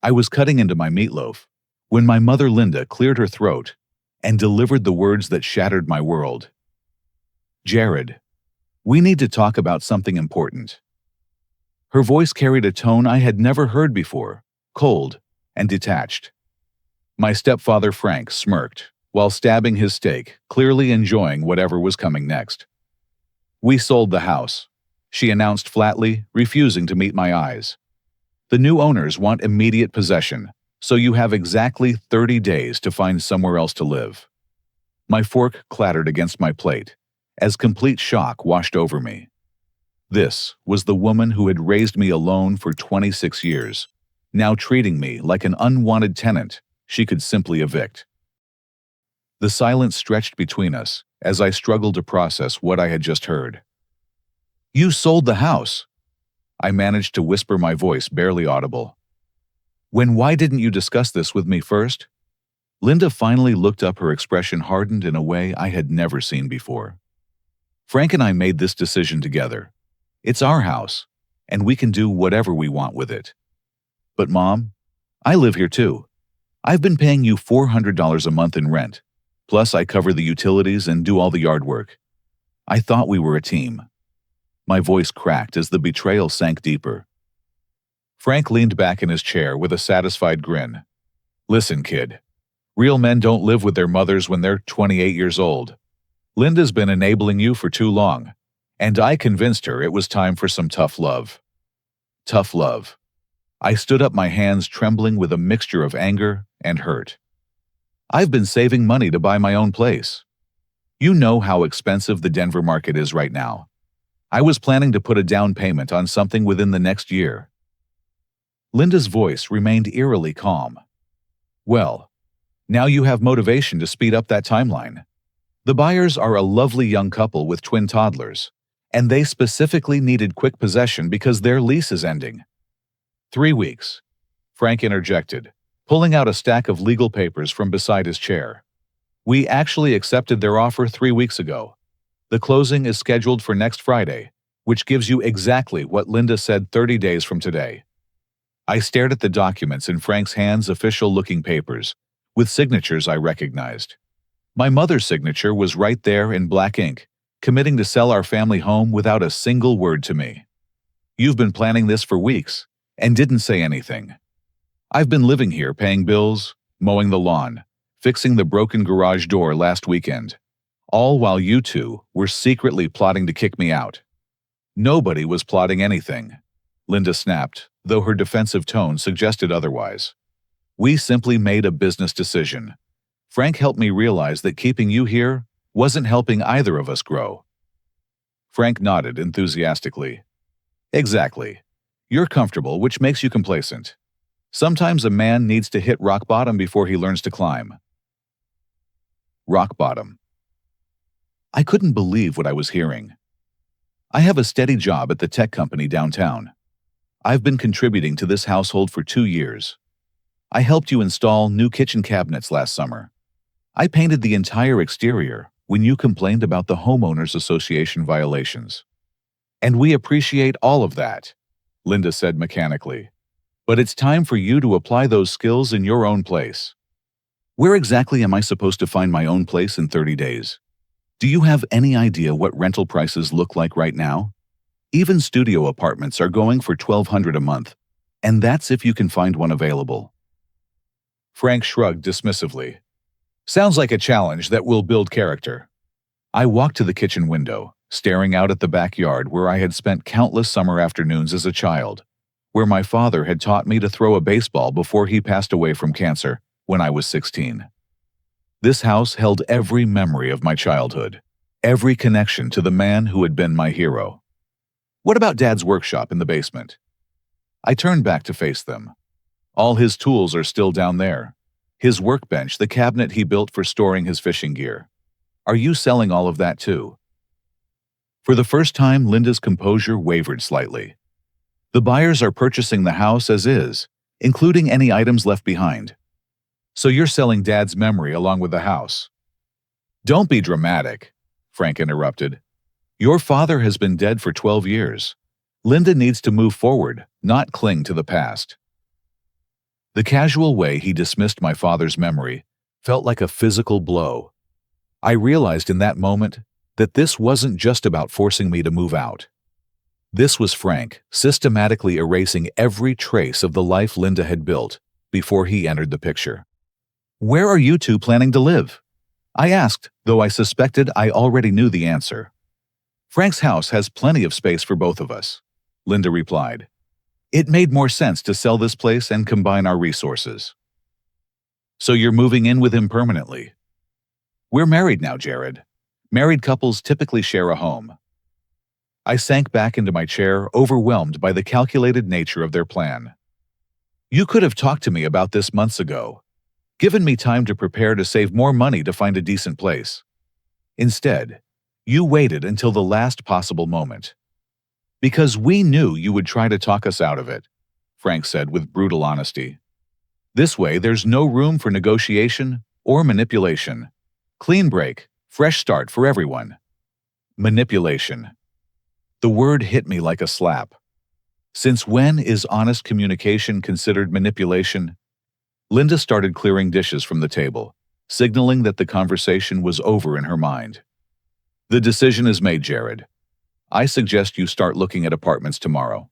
I was cutting into my meatloaf when my mother Linda cleared her throat and delivered the words that shattered my world. "Jared, we need to talk about something important." Her voice carried a tone I had never heard before, cold and detached. My stepfather Frank smirked while stabbing his steak, clearly enjoying whatever was coming next. "We sold the house," she announced flatly, refusing to meet my eyes. "The new owners want immediate possession, so you have exactly 30 days to find somewhere else to live." My fork clattered against my plate as complete shock washed over me. This was the woman who had raised me alone for 26 years, now treating me like an unwanted tenant she could simply evict. The silence stretched between us as I struggled to process what I had just heard. "You sold the house," I managed to whisper, my voice barely audible. Why didn't you discuss this with me first?" Linda finally looked up, her expression hardened in a way I had never seen before. "Frank and I made this decision together. It's our house, and we can do whatever we want with it." "But Mom, I live here too. I've been paying you $400 a month in rent, plus I cover the utilities and do all the yard work. I thought we were a team." My voice cracked as the betrayal sank deeper. Frank leaned back in his chair with a satisfied grin. "Listen, kid. Real men don't live with their mothers when they're 28 years old. Linda's been enabling you for too long, and I convinced her it was time for some tough love." Tough love. I stood up, my hands trembling with a mixture of anger and hurt. "I've been saving money to buy my own place. You know how expensive the Denver market is right now. I was planning to put a down payment on something within the next year." Linda's voice remained eerily calm. "Well, now you have motivation to speed up that timeline. The buyers are a lovely young couple with twin toddlers, and they specifically needed quick possession because their lease is ending." 3 weeks, Frank interjected, pulling out a stack of legal papers from beside his chair. "We actually accepted their offer 3 weeks ago. The closing is scheduled for next Friday, which gives you exactly what Linda said, 30 days from today." I stared at the documents in Frank's hands, official-looking papers, with signatures I recognized. My mother's signature was right there in black ink, committing to sell our family home without a single word to me. "You've been planning this for weeks, and didn't say anything. I've been living here, paying bills, mowing the lawn, fixing the broken garage door last weekend, all while you two were secretly plotting to kick me out." "Nobody was plotting anything," Linda snapped, though her defensive tone suggested otherwise. "We simply made a business decision. Frank helped me realize that keeping you here wasn't helping either of us grow." Frank nodded enthusiastically. "Exactly. You're comfortable, which makes you complacent. Sometimes a man needs to hit rock bottom before he learns to climb." Rock bottom. I couldn't believe what I was hearing. "I have a steady job at the tech company downtown. I've been contributing to this household for 2 years. I helped you install new kitchen cabinets last summer. I painted the entire exterior when you complained about the Homeowners Association violations. And we appreciate all of that," Linda said mechanically. "But it's time for you to apply those skills in your own place." "Where exactly am I supposed to find my own place in 30 days? Do you have any idea what rental prices look like right now? Even studio apartments are going for $1,200 a month, and that's if you can find one available." Frank shrugged dismissively. "Sounds like a challenge that will build character." I walked to the kitchen window, staring out at the backyard where I had spent countless summer afternoons as a child, where my father had taught me to throw a baseball before he passed away from cancer when I was 16. This house held every memory of my childhood, every connection to the man who had been my hero. "What about Dad's workshop in the basement?" I turned back to face them. "All his tools are still down there. His workbench, the cabinet he built for storing his fishing gear. Are you selling all of that too?" For the first time, Linda's composure wavered slightly. "The buyers are purchasing the house as is, including any items left behind. So you're selling Dad's memory along with the house." "Don't be dramatic," Frank interrupted. "Your father has been dead for 12 years. Linda needs to move forward, not cling to the past." The casual way he dismissed my father's memory felt like a physical blow. I realized in that moment that this wasn't just about forcing me to move out. This was Frank systematically erasing every trace of the life Linda had built before he entered the picture. "Where are you two planning to live?" I asked, though I suspected I already knew the answer. "Frank's house has plenty of space for both of us," Linda replied. "It made more sense to sell this place and combine our resources." "So you're moving in with him permanently?" "We're married now, Jared. Married couples typically share a home." I sank back into my chair, overwhelmed by the calculated nature of their plan. "You could have talked to me about this months ago, given me time to prepare to save more money to find a decent place. Instead, you waited until the last possible moment. Because we knew you would try to talk us out of it," Frank said with brutal honesty. "This way, there's no room for negotiation or manipulation. Clean break, fresh start for everyone." Manipulation. The word hit me like a slap. Since when is honest communication considered manipulation? Linda started clearing dishes from the table, signaling that the conversation was over in her mind. "The decision is made, Jared. I suggest you start looking at apartments tomorrow."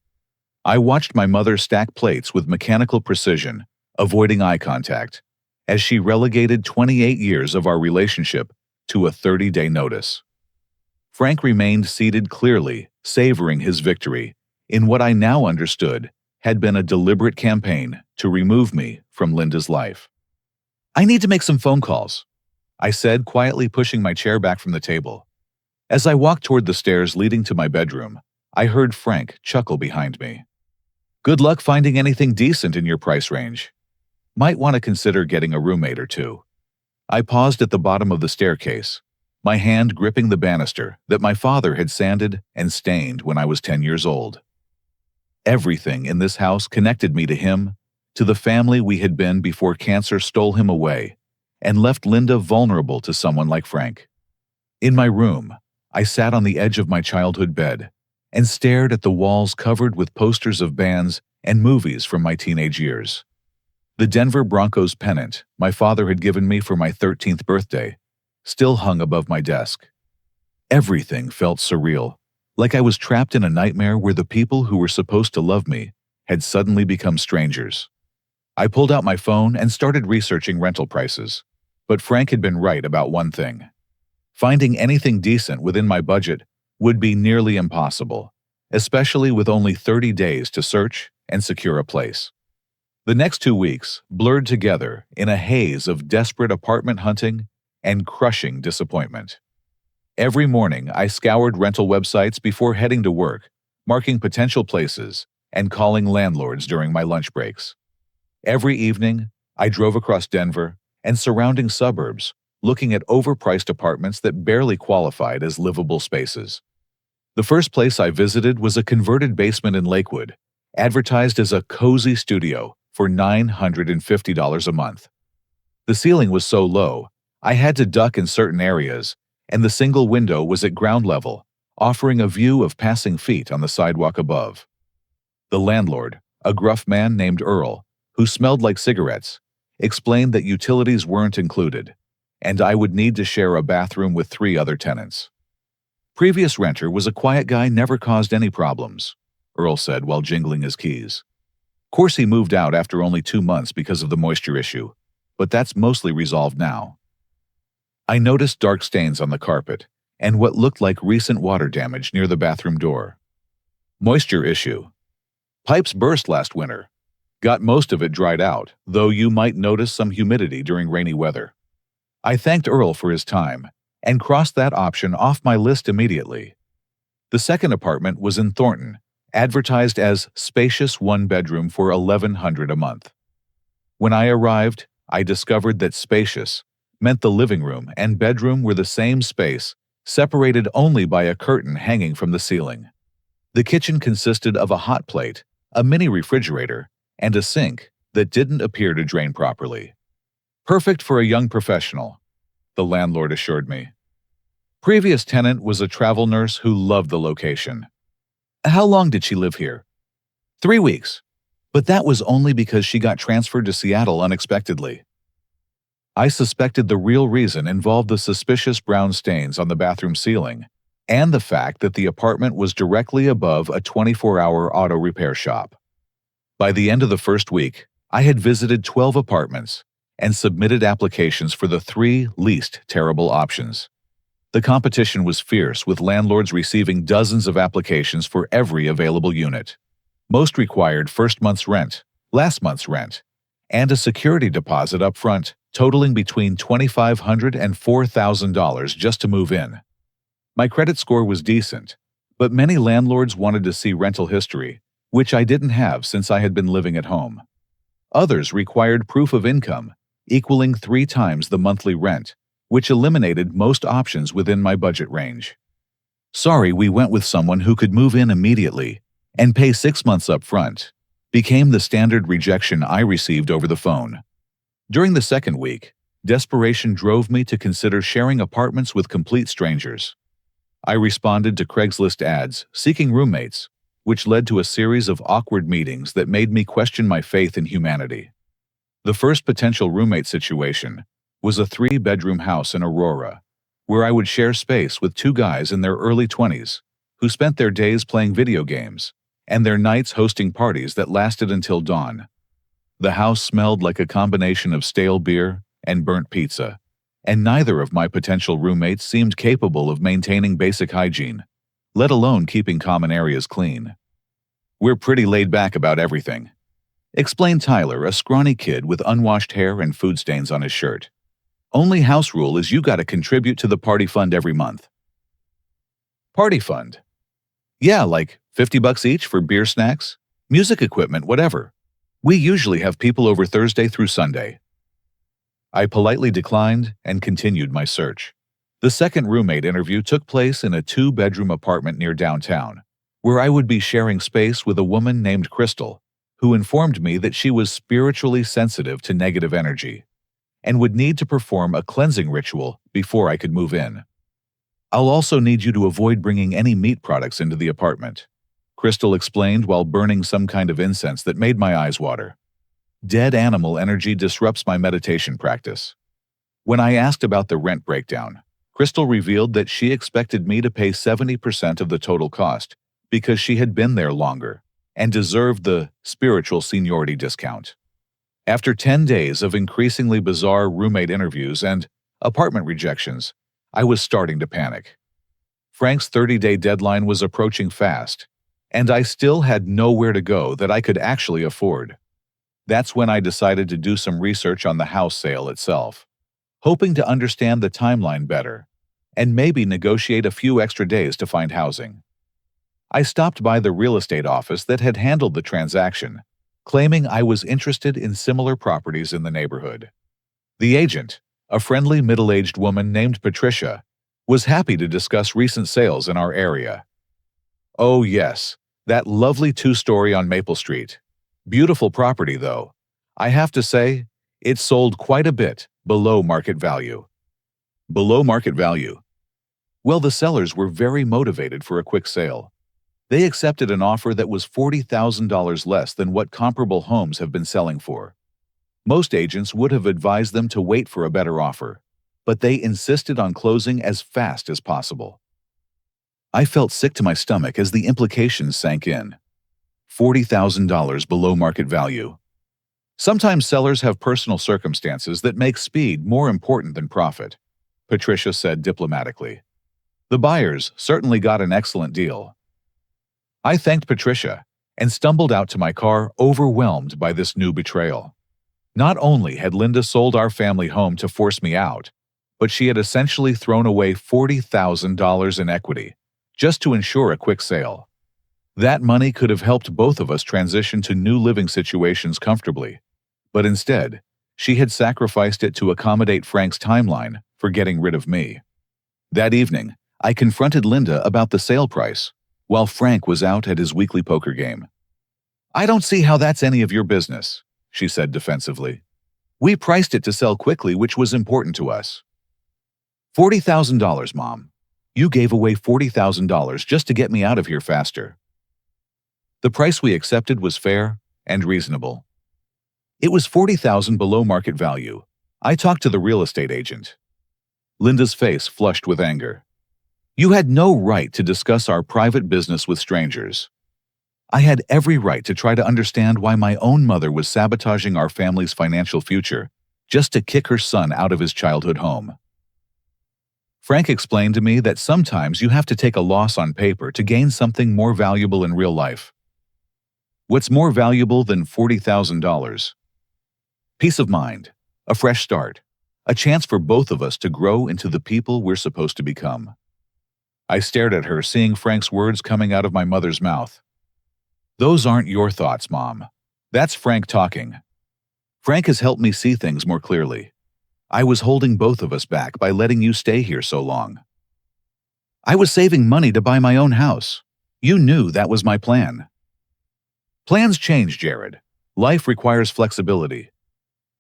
I watched my mother stack plates with mechanical precision, avoiding eye contact, as she relegated 28 years of our relationship to a 30-day notice. Frank remained seated clearly, savoring his victory, in what I now understood had been a deliberate campaign to remove me from Linda's life. "I need to make some phone calls," I said, quietly pushing my chair back from the table. As I walked toward the stairs leading to my bedroom, I heard Frank chuckle behind me. "Good luck finding anything decent in your price range. Might want to consider getting a roommate or two." I paused at the bottom of the staircase, my hand gripping the banister that my father had sanded and stained when I was 10 years old. Everything in this house connected me to him, to the family we had been before cancer stole him away and left Linda vulnerable to someone like Frank. In my room, I sat on the edge of my childhood bed and stared at the walls covered with posters of bands and movies from my teenage years. The Denver Broncos pennant my father had given me for my 13th birthday still hung above my desk. Everything felt surreal, like I was trapped in a nightmare where the people who were supposed to love me had suddenly become strangers. I pulled out my phone and started researching rental prices, but Frank had been right about one thing. Finding anything decent within my budget would be nearly impossible, especially with only 30 days to search and secure a place. The next 2 weeks blurred together in a haze of desperate apartment hunting and crushing disappointment. Every morning, I scoured rental websites before heading to work, marking potential places and calling landlords during my lunch breaks. Every evening, I drove across Denver and surrounding suburbs, looking at overpriced apartments that barely qualified as livable spaces. The first place I visited was a converted basement in Lakewood, advertised as a cozy studio for $950 a month. The ceiling was so low, I had to duck in certain areas, and the single window was at ground level, offering a view of passing feet on the sidewalk above. The landlord, a gruff man named Earl, who smelled like cigarettes, explained that utilities weren't included, and I would need to share a bathroom with 3 other tenants. "Previous renter was a quiet guy, never caused any problems," Earl said while jingling his keys. "Course he moved out after only 2 months because of the moisture issue, but that's mostly resolved now." I noticed dark stains on the carpet and what looked like recent water damage near the bathroom door. "Moisture issue. Pipes burst last winter. Got most of it dried out, though you might notice some humidity during rainy weather." I thanked Earl for his time and crossed that option off my list immediately. The second apartment was in Thornton, advertised as spacious 1-bedroom for $1,100 a month. When I arrived, I discovered that spacious meant the living room and bedroom were the same space, separated only by a curtain hanging from the ceiling. The kitchen consisted of a hot plate, a mini refrigerator, and a sink that didn't appear to drain properly. "Perfect for a young professional," the landlord assured me. Previous tenant was a travel nurse who loved the location. "How long did she live here?" 3 weeks. But that was only because she got transferred to Seattle unexpectedly. I suspected the real reason involved the suspicious brown stains on the bathroom ceiling and the fact that the apartment was directly above a 24-hour auto repair shop. By the end of the first week, I had visited 12 apartments and submitted applications for the 3 least terrible options. The competition was fierce, with landlords receiving dozens of applications for every available unit. Most required first month's rent, last month's rent, and a security deposit up front, totaling between $2,500 and $4,000 just to move in. My credit score was decent, but many landlords wanted to see rental history, which I didn't have since I had been living at home. Others required proof of income, equaling 3 times the monthly rent, which eliminated most options within my budget range. Sorry, we went with someone who could move in immediately and pay 6 months up front, became the standard rejection I received over the phone. During the second week, desperation drove me to consider sharing apartments with complete strangers. I responded to Craigslist ads seeking roommates, which led to a series of awkward meetings that made me question my faith in humanity. The first potential roommate situation was a 3-bedroom house in Aurora, where I would share space with 2 guys in their early 20s who spent their days playing video games and their nights hosting parties that lasted until dawn. The house smelled like a combination of stale beer and burnt pizza, and neither of my potential roommates seemed capable of maintaining basic hygiene, let alone keeping common areas clean. "We're pretty laid back about everything," explained Tyler, a scrawny kid with unwashed hair and food stains on his shirt. "Only house rule is you gotta contribute to the party fund every month." Party fund? Yeah, like $50 each for beer, snacks, music equipment, whatever. We usually have people over Thursday through Sunday. I politely declined and continued my search. The second roommate interview took place in a 2-bedroom apartment near downtown, where I would be sharing space with a woman named Crystal, who informed me that she was spiritually sensitive to negative energy and would need to perform a cleansing ritual before I could move in. "I'll also need you to avoid bringing any meat products into the apartment," Crystal explained while burning some kind of incense that made my eyes water. Dead animal energy disrupts my meditation practice. When I asked about the rent breakdown, Crystal revealed that she expected me to pay 70% of the total cost because she had been there longer and deserved the spiritual seniority discount. After 10 days of increasingly bizarre roommate interviews and apartment rejections, I was starting to panic. Frank's 30-day deadline was approaching fast, and I still had nowhere to go that I could actually afford. That's when I decided to do some research on the house sale itself, hoping to understand the timeline better and maybe negotiate a few extra days to find housing. I stopped by the real estate office that had handled the transaction, claiming I was interested in similar properties in the neighborhood. The agent, a friendly middle-aged woman named Patricia, was happy to discuss recent sales in our area. "Oh yes, that lovely 2-story on Maple Street. Beautiful property, though. I have to say, it sold quite a bit below market value." Below market value? Well, the sellers were very motivated for a quick sale. They accepted an offer that was $40,000 less than what comparable homes have been selling for. Most agents would have advised them to wait for a better offer, but they insisted on closing as fast as possible. I felt sick to my stomach as the implications sank in. $40,000 below market value. Sometimes sellers have personal circumstances that make speed more important than profit, Patricia said diplomatically. The buyers certainly got an excellent deal. I thanked Patricia and stumbled out to my car, overwhelmed by this new betrayal. Not only had Linda sold our family home to force me out, but she had essentially thrown away $40,000 in equity just to ensure a quick sale. That money could have helped both of us transition to new living situations comfortably, but instead, she had sacrificed it to accommodate Frank's timeline for getting rid of me. That evening, I confronted Linda about the sale price, while Frank was out at his weekly poker game. "I don't see how that's any of your business," she said defensively. "We priced it to sell quickly, which was important to us." $40,000, Mom. You gave away $40,000 just to get me out of here faster." The price we accepted was fair and reasonable. It was $40,000 below market value. I talked to the real estate agent. Linda's face flushed with anger. You had no right to discuss our private business with strangers. I had every right to try to understand why my own mother was sabotaging our family's financial future just to kick her son out of his childhood home. Frank explained to me that sometimes you have to take a loss on paper to gain something more valuable in real life. What's more valuable than $40,000? Peace of mind, a fresh start, a chance for both of us to grow into the people we're supposed to become. I stared at her, seeing Frank's words coming out of my mother's mouth. Those aren't your thoughts, Mom. That's Frank talking. Frank has helped me see things more clearly. I was holding both of us back by letting you stay here so long. I was saving money to buy my own house. You knew that was my plan. Plans change, Jared. Life requires flexibility.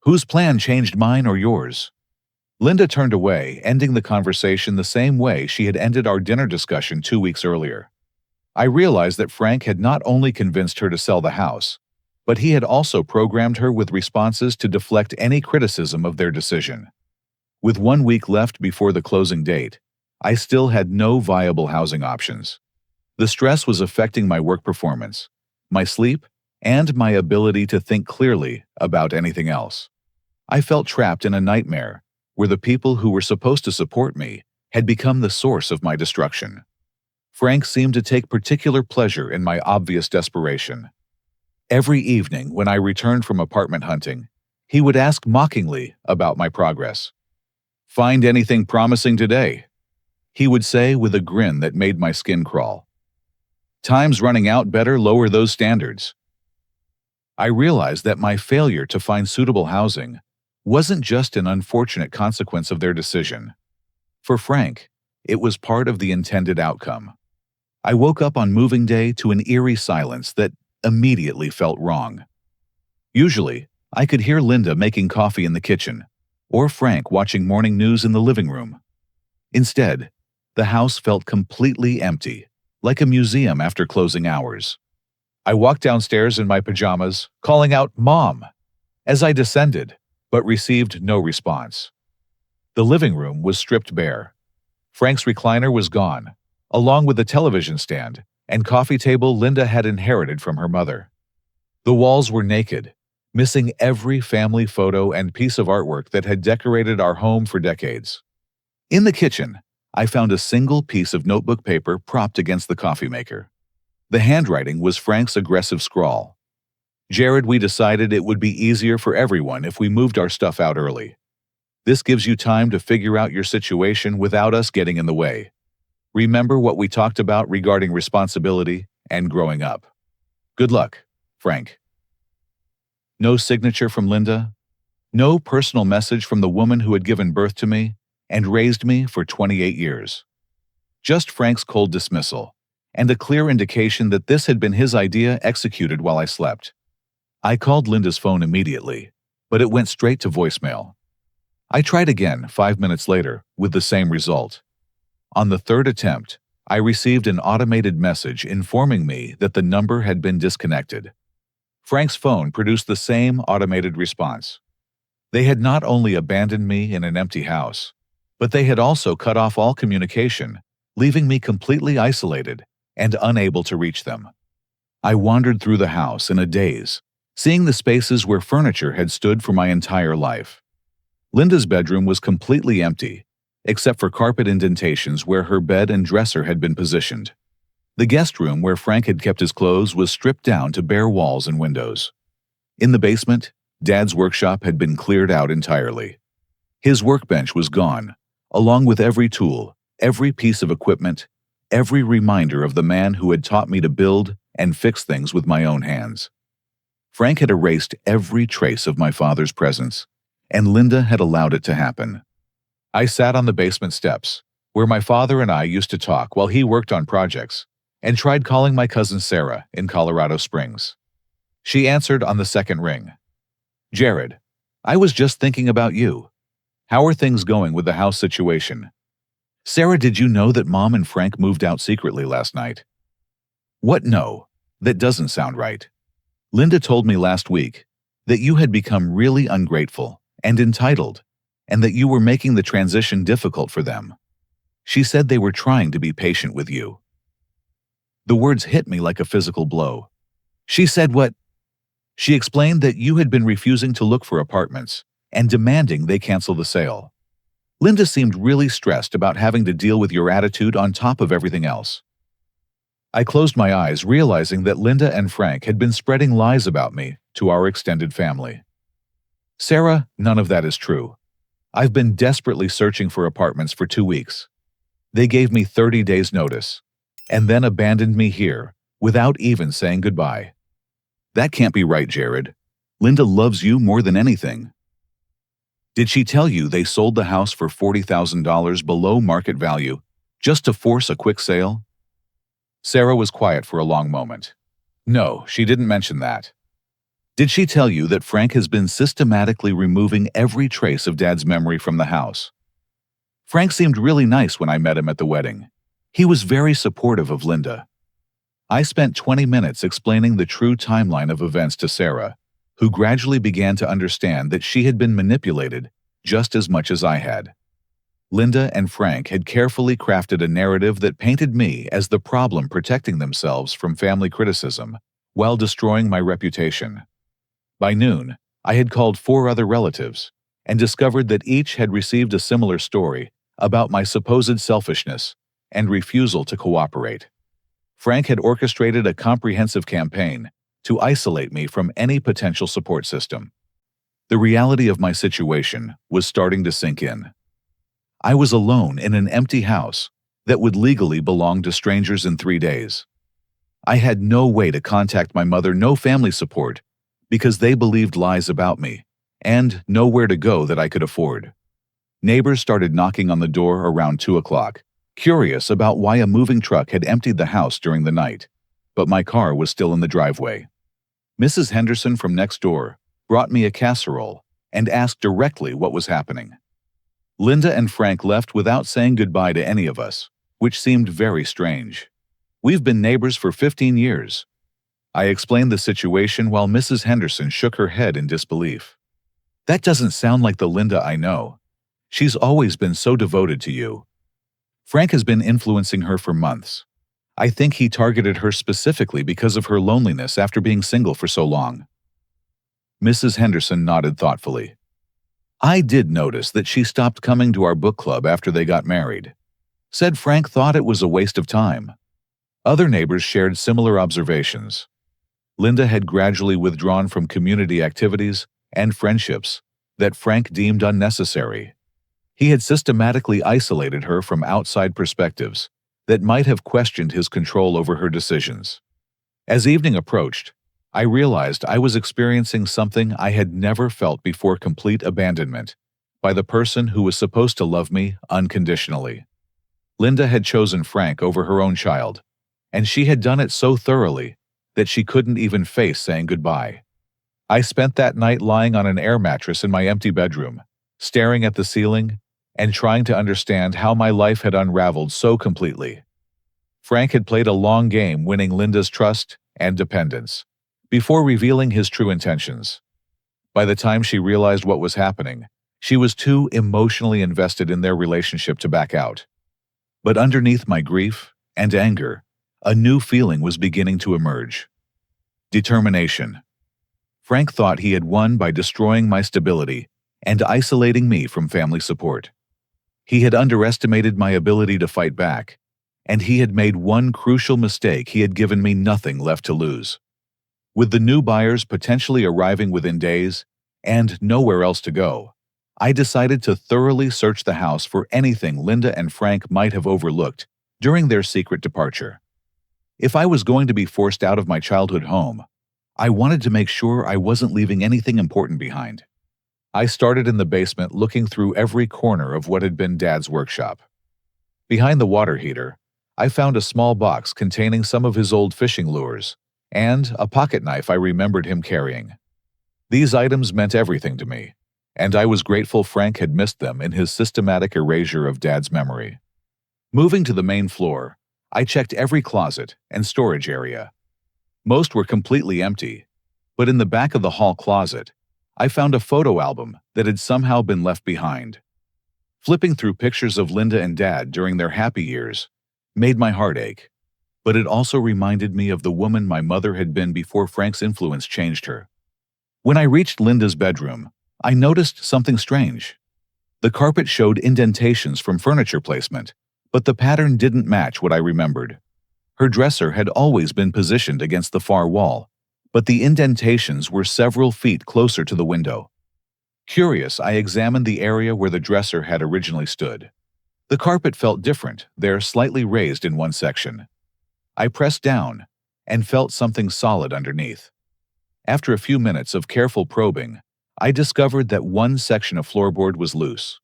Whose plan changed, mine or yours? Linda turned away, ending the conversation the same way she had ended our dinner discussion 2 weeks earlier. I realized that Frank had not only convinced her to sell the house, but he had also programmed her with responses to deflect any criticism of their decision. With 1 week left before the closing date, I still had no viable housing options. The stress was affecting my work performance, my sleep, and my ability to think clearly about anything else. I felt trapped in a nightmare where the people who were supposed to support me had become the source of my destruction. Frank seemed to take particular pleasure in my obvious desperation. Every evening when I returned from apartment hunting, he would ask mockingly about my progress. "Find anything promising today?" he would say with a grin that made my skin crawl. "Time's running out, better lower those standards." I realized that my failure to find suitable housing wasn't just an unfortunate consequence of their decision. For Frank, it was part of the intended outcome. I woke up on moving day to an eerie silence that immediately felt wrong. Usually, I could hear Linda making coffee in the kitchen, or Frank watching morning news in the living room. Instead, the house felt completely empty, like a museum after closing hours. I walked downstairs in my pajamas, calling out, "Mom," as I descended, but received no response. The living room was stripped bare. Frank's recliner was gone, along with the television stand and coffee table Linda had inherited from her mother. The walls were naked, missing every family photo and piece of artwork that had decorated our home for decades. In the kitchen, I found a single piece of notebook paper propped against the coffee maker. The handwriting was Frank's aggressive scrawl. "Jared, we decided it would be easier for everyone if we moved our stuff out early. This gives you time to figure out your situation without us getting in the way. Remember what we talked about regarding responsibility and growing up. Good luck, Frank." No signature from Linda, no personal message from the woman who had given birth to me and raised me for 28 years. Just Frank's cold dismissal, and a clear indication that this had been his idea executed while I slept. I called Linda's phone immediately, but it went straight to voicemail. I tried again 5 minutes later with the same result. On the third attempt, I received an automated message informing me that the number had been disconnected. Frank's phone produced the same automated response. They had not only abandoned me in an empty house, but they had also cut off all communication, leaving me completely isolated and unable to reach them. I wandered through the house in a daze, seeing the spaces where furniture had stood for my entire life. Linda's bedroom was completely empty, except for carpet indentations where her bed and dresser had been positioned. The guest room where Frank had kept his clothes was stripped down to bare walls and windows. In the basement, Dad's workshop had been cleared out entirely. His workbench was gone, along with every tool, every piece of equipment, every reminder of the man who had taught me to build and fix things with my own hands. Frank had erased every trace of my father's presence, and Linda had allowed it to happen. I sat on the basement steps, where my father and I used to talk while he worked on projects, and tried calling my cousin Sarah in Colorado Springs. She answered on the second ring. "Jared, I was just thinking about you. How are things going with the house situation? Sarah, did you know that Mom and Frank moved out secretly last night?" "What? No, that doesn't sound right." Linda told me last week that you had become really ungrateful and entitled, and that you were making the transition difficult for them. She said they were trying to be patient with you. The words hit me like a physical blow. She said what? She explained that you had been refusing to look for apartments and demanding they cancel the sale. Linda seemed really stressed about having to deal with your attitude on top of everything else. I closed my eyes, realizing that Linda and Frank had been spreading lies about me to our extended family. Sarah, none of that is true. I've been desperately searching for apartments for 2 weeks. They gave me 30 days notice, and then abandoned me here without even saying goodbye. That can't be right, Jared. Linda loves you more than anything. Did she tell you they sold the house for $40,000 below market value just to force a quick sale? Sarah was quiet for a long moment. No, she didn't mention that. Did she tell you that Frank has been systematically removing every trace of Dad's memory from the house? Frank seemed really nice when I met him at the wedding. He was very supportive of Linda. I spent 20 minutes explaining the true timeline of events to Sarah, who gradually began to understand that she had been manipulated just as much as I had. Linda and Frank had carefully crafted a narrative that painted me as the problem protecting themselves from family criticism while destroying my reputation. By noon, I had called 4 other relatives and discovered that each had received a similar story about my supposed selfishness and refusal to cooperate. Frank had orchestrated a comprehensive campaign to isolate me from any potential support system. The reality of my situation was starting to sink in. I was alone in an empty house that would legally belong to strangers in 3 days. I had no way to contact my mother, no family support, because they believed lies about me, and nowhere to go that I could afford. Neighbors started knocking on the door around 2 o'clock, curious about why a moving truck had emptied the house during the night, but my car was still in the driveway. Mrs. Henderson from next door brought me a casserole and asked directly what was happening. Linda and Frank left without saying goodbye to any of us, which seemed very strange. We've been neighbors for 15 years. I explained the situation while Mrs. Henderson shook her head in disbelief. That doesn't sound like the Linda I know. She's always been so devoted to you. Frank has been influencing her for months. I think he targeted her specifically because of her loneliness after being single for so long. Mrs. Henderson nodded thoughtfully. I did notice that she stopped coming to our book club after they got married. Said Frank thought it was a waste of time. Other neighbors shared similar observations. Linda had gradually withdrawn from community activities and friendships that Frank deemed unnecessary. He had systematically isolated her from outside perspectives that might have questioned his control over her decisions. As evening approached, I realized I was experiencing something I had never felt before: complete abandonment by the person who was supposed to love me unconditionally. Linda had chosen Frank over her own child, and she had done it so thoroughly that she couldn't even face saying goodbye. I spent that night lying on an air mattress in my empty bedroom, staring at the ceiling and trying to understand how my life had unraveled so completely. Frank had played a long game, winning Linda's trust and dependence before revealing his true intentions. By the time she realized what was happening, she was too emotionally invested in their relationship to back out. But underneath my grief and anger, a new feeling was beginning to emerge. Determination. Frank thought he had won by destroying my stability and isolating me from family support. He had underestimated my ability to fight back, and he had made one crucial mistake: he had given me nothing left to lose. With the new buyers potentially arriving within days and nowhere else to go, I decided to thoroughly search the house for anything Linda and Frank might have overlooked during their secret departure. If I was going to be forced out of my childhood home, I wanted to make sure I wasn't leaving anything important behind. I started in the basement, looking through every corner of what had been Dad's workshop. Behind the water heater, I found a small box containing some of his old fishing lures and a pocket knife I remembered him carrying. These items meant everything to me, and I was grateful Frank had missed them in his systematic erasure of Dad's memory. Moving to the main floor, I checked every closet and storage area. Most were completely empty. But in the back of the hall closet, I found a photo album that had somehow been left behind. Flipping through pictures of Linda and Dad during their happy years made my heart ache, but it also reminded me of the woman my mother had been before Frank's influence changed her. When I reached Linda's bedroom, I noticed something strange. The carpet showed indentations from furniture placement, but the pattern didn't match what I remembered. Her dresser had always been positioned against the far wall, but the indentations were several feet closer to the window. Curious, I examined the area where the dresser had originally stood. The carpet felt different, there slightly raised in one section. I pressed down and felt something solid underneath. After a few minutes of careful probing, I discovered that one section of floorboard was loose.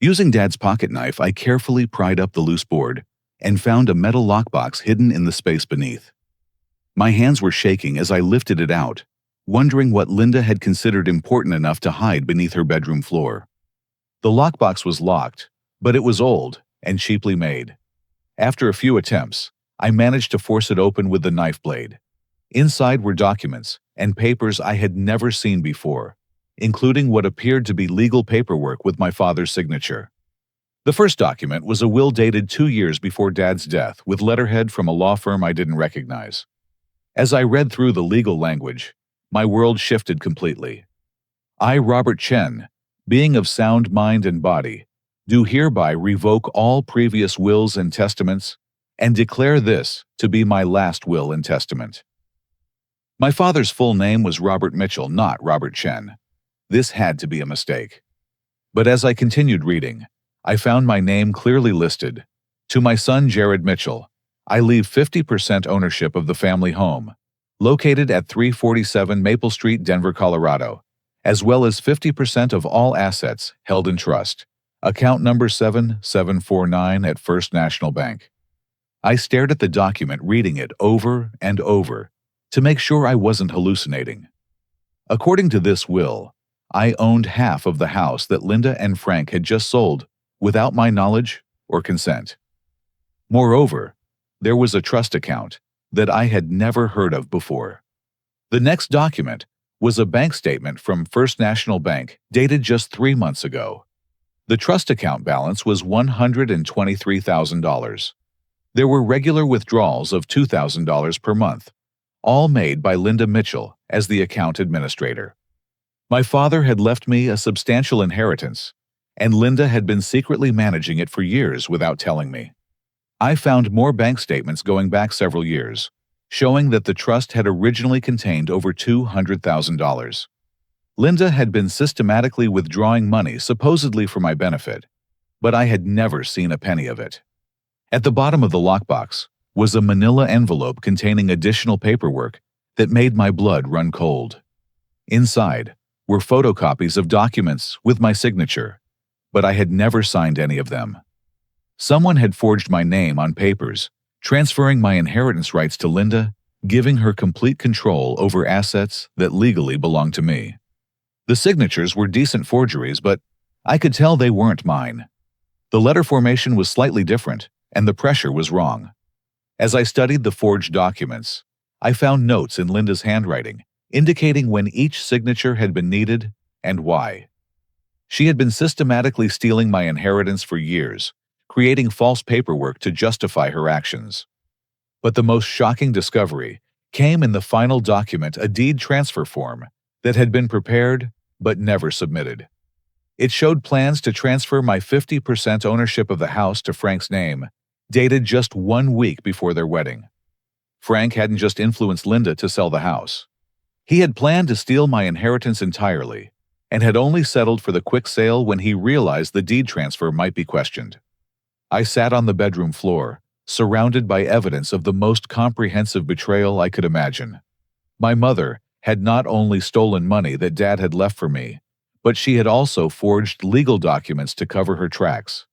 Using Dad's pocket knife, I carefully pried up the loose board and found a metal lockbox hidden in the space beneath. My hands were shaking as I lifted it out, wondering what Linda had considered important enough to hide beneath her bedroom floor. The lockbox was locked, but it was old and cheaply made. After a few attempts, I managed to force it open with the knife blade. Inside were documents and papers I had never seen before, including what appeared to be legal paperwork with my father's signature. The first document was a will dated 2 years before Dad's death with letterhead from a law firm I didn't recognize. As I read through the legal language, my world shifted completely. I, Robert Chen, being of sound mind and body, do hereby revoke all previous wills and testaments and declare this to be my last will and testament. My father's full name was Robert Mitchell, not Robert Chen. This had to be a mistake. But as I continued reading, I found my name clearly listed. To my son Jared Mitchell, I leave 50% ownership of the family home, located at 347 Maple Street, Denver, Colorado, as well as 50% of all assets held in trust, account number 7749 at First National Bank. I stared at the document, reading it over and over to make sure I wasn't hallucinating. According to this will, I owned half of the house that Linda and Frank had just sold without my knowledge or consent. Moreover, there was a trust account that I had never heard of before. The next document was a bank statement from First National Bank dated just 3 months ago. The trust account balance was $123,000. There were regular withdrawals of $2,000 per month, all made by Linda Mitchell as the account administrator. My father had left me a substantial inheritance, and Linda had been secretly managing it for years without telling me. I found more bank statements going back several years, showing that the trust had originally contained over $200,000. Linda had been systematically withdrawing money supposedly for my benefit, but I had never seen a penny of it. At the bottom of the lockbox was a manila envelope containing additional paperwork that made my blood run cold. Inside were photocopies of documents with my signature, but I had never signed any of them. Someone had forged my name on papers, transferring my inheritance rights to Linda, giving her complete control over assets that legally belonged to me. The signatures were decent forgeries, but I could tell they weren't mine. The letter formation was slightly different, and the pressure was wrong. As I studied the forged documents, I found notes in Linda's handwriting, indicating when each signature had been needed and why. She had been systematically stealing my inheritance for years, creating false paperwork to justify her actions. But the most shocking discovery came in the final document, a deed transfer form that had been prepared but never submitted. It showed plans to transfer my 50% ownership of the house to Frank's name, dated just 1 week before their wedding. Frank hadn't just influenced Linda to sell the house. He had planned to steal my inheritance entirely, and had only settled for the quick sale when he realized the deed transfer might be questioned. I sat on the bedroom floor, surrounded by evidence of the most comprehensive betrayal I could imagine. My mother had not only stolen money that Dad had left for me, but she had also forged legal documents to cover her tracks.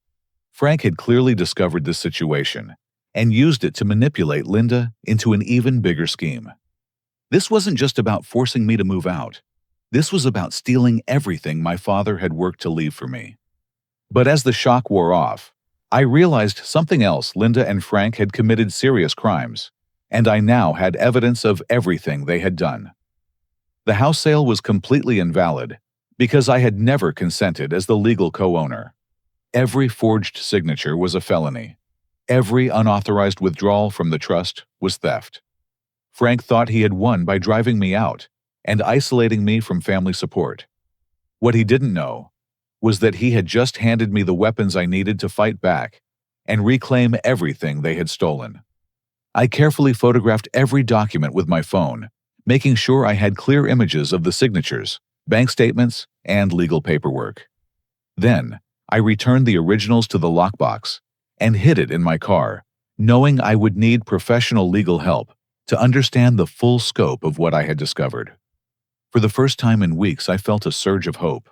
Frank had clearly discovered this situation and used it to manipulate Linda into an even bigger scheme. This wasn't just about forcing me to move out. This was about stealing everything my father had worked to leave for me. But as the shock wore off, I realized something else. Linda and Frank had committed serious crimes, and I now had evidence of everything they had done. The house sale was completely invalid because I had never consented as the legal co-owner. Every forged signature was a felony. Every unauthorized withdrawal from the trust was theft. Frank thought he had won by driving me out and isolating me from family support. What he didn't know was that he had just handed me the weapons I needed to fight back and reclaim everything they had stolen. I carefully photographed every document with my phone, making sure I had clear images of the signatures, bank statements, and legal paperwork. Then, I returned the originals to the lockbox and hid it in my car, knowing I would need professional legal help to understand the full scope of what I had discovered. For the first time in weeks, I felt a surge of hope.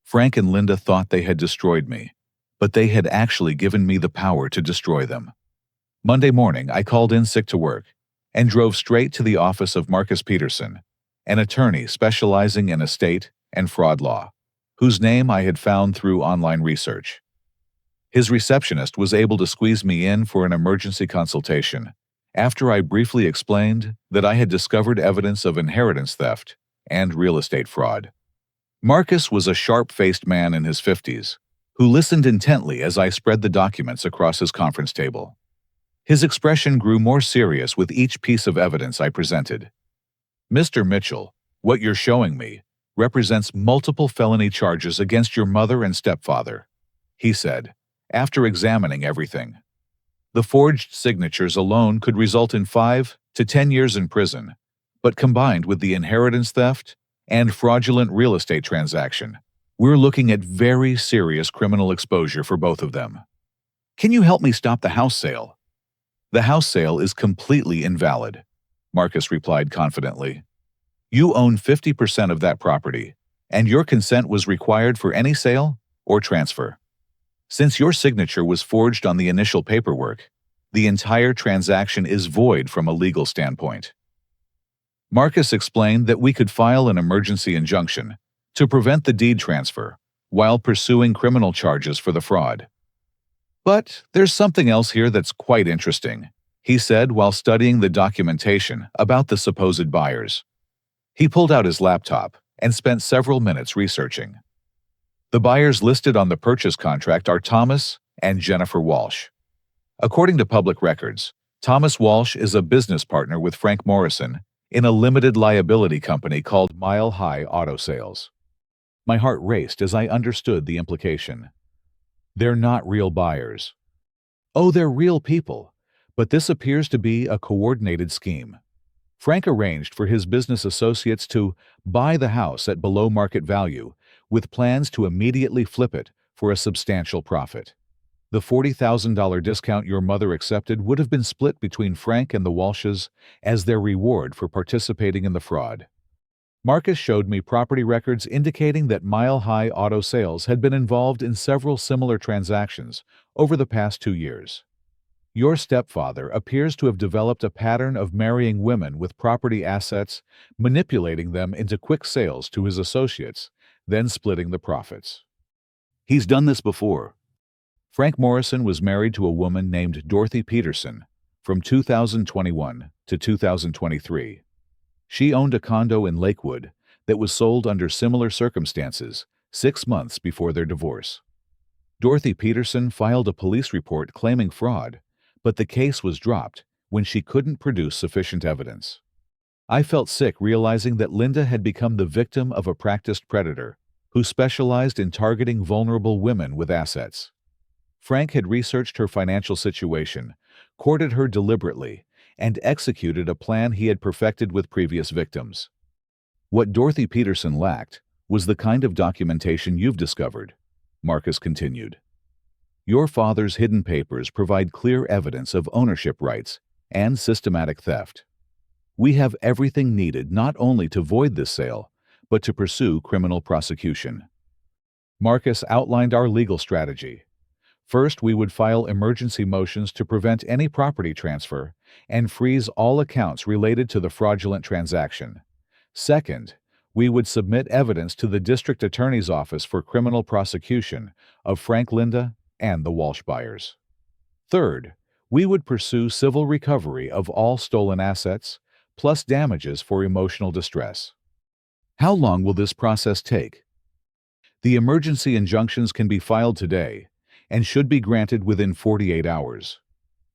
Frank and Linda thought they had destroyed me, but they had actually given me the power to destroy them. Monday morning, I called in sick to work and drove straight to the office of Marcus Peterson, an attorney specializing in estate and fraud law, whose name I had found through online research. His receptionist was able to squeeze me in for an emergency consultation after I briefly explained that I had discovered evidence of inheritance theft and real estate fraud. Marcus was a sharp-faced man in his 50s who listened intently as I spread the documents across his conference table. His expression grew more serious with each piece of evidence I presented. "Mr. Mitchell, what you're showing me represents multiple felony charges against your mother and stepfather," he said, after examining everything. The forged signatures alone could result in 5 to 10 years in prison, but combined with the inheritance theft and fraudulent real estate transaction, we're looking at very serious criminal exposure for both of them. "Can you help me stop the house sale?" "The house sale is completely invalid," Marcus replied confidently. "You own 50% of that property, and your consent was required for any sale or transfer. Since your signature was forged on the initial paperwork, the entire transaction is void from a legal standpoint." Marcus explained that we could file an emergency injunction to prevent the deed transfer while pursuing criminal charges for the fraud. "But there's something else here that's quite interesting," he said while studying the documentation about the supposed buyers. He pulled out his laptop and spent several minutes researching. The buyers listed on the purchase contract are Thomas and Jennifer Walsh. According to public records, Thomas Walsh is a business partner with Frank Morrison in a limited liability company called Mile High Auto Sales. My heart raced as I understood the implication. They're not real buyers. Oh, they're real people, but this appears to be a coordinated scheme. Frank arranged for his business associates to buy the house at below market value, with plans to immediately flip it for a substantial profit. The $40,000 discount your mother accepted would have been split between Frank and the Walshes as their reward for participating in the fraud. Marcus showed me property records indicating that Mile High Auto Sales had been involved in several similar transactions over the past 2 years. Your stepfather appears to have developed a pattern of marrying women with property assets, manipulating them into quick sales to his associates, then splitting the profits. He's done this before. Frank Morrison was married to a woman named Dorothy Peterson from 2021 to 2023. She owned a condo in Lakewood that was sold under similar circumstances 6 months before their divorce. Dorothy Peterson filed a police report claiming fraud, but the case was dropped when she couldn't produce sufficient evidence. I felt sick realizing that Linda had become the victim of a practiced predator who specialized in targeting vulnerable women with assets. Frank had researched her financial situation, courted her deliberately, and executed a plan he had perfected with previous victims. What Dorothy Peterson lacked was the kind of documentation you've discovered, Marcus continued. Your father's hidden papers provide clear evidence of ownership rights and systematic theft. We have everything needed not only to void this sale, but to pursue criminal prosecution. Marcus outlined our legal strategy. First, we would file emergency motions to prevent any property transfer and freeze all accounts related to the fraudulent transaction. Second, we would submit evidence to the district attorney's office for criminal prosecution of Frank, Linda, and the Walsh buyers. Third, we would pursue civil recovery of all stolen assets, plus damages for emotional distress. How long will this process take? The emergency injunctions can be filed today and should be granted within 48 hours.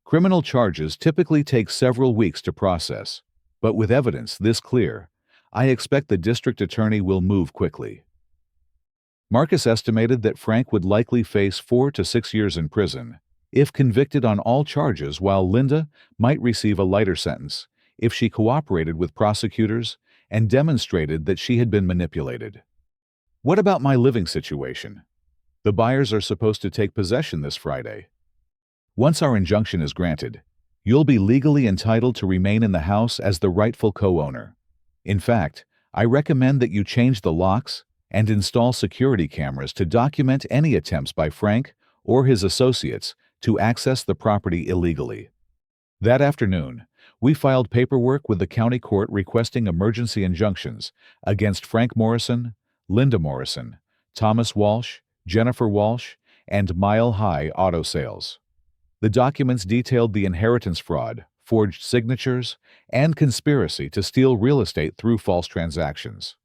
Criminal charges typically take several weeks to process, but with evidence this clear, I expect the district attorney will move quickly. Marcus estimated that Frank would likely face 4 to 6 years in prison if convicted on all charges, while Linda might receive a lighter sentence if she cooperated with prosecutors and demonstrated that she had been manipulated. What about my living situation? The buyers are supposed to take possession this Friday. Once our injunction is granted, you'll be legally entitled to remain in the house as the rightful co-owner. In fact, I recommend that you change the locks and install security cameras to document any attempts by Frank or his associates to access the property illegally. That afternoon, we filed paperwork with the county court requesting emergency injunctions against Frank Morrison, Linda Morrison, Thomas Walsh, Jennifer Walsh, and Mile High Auto Sales. The documents detailed the inheritance fraud, forged signatures, and conspiracy to steal real estate through false transactions.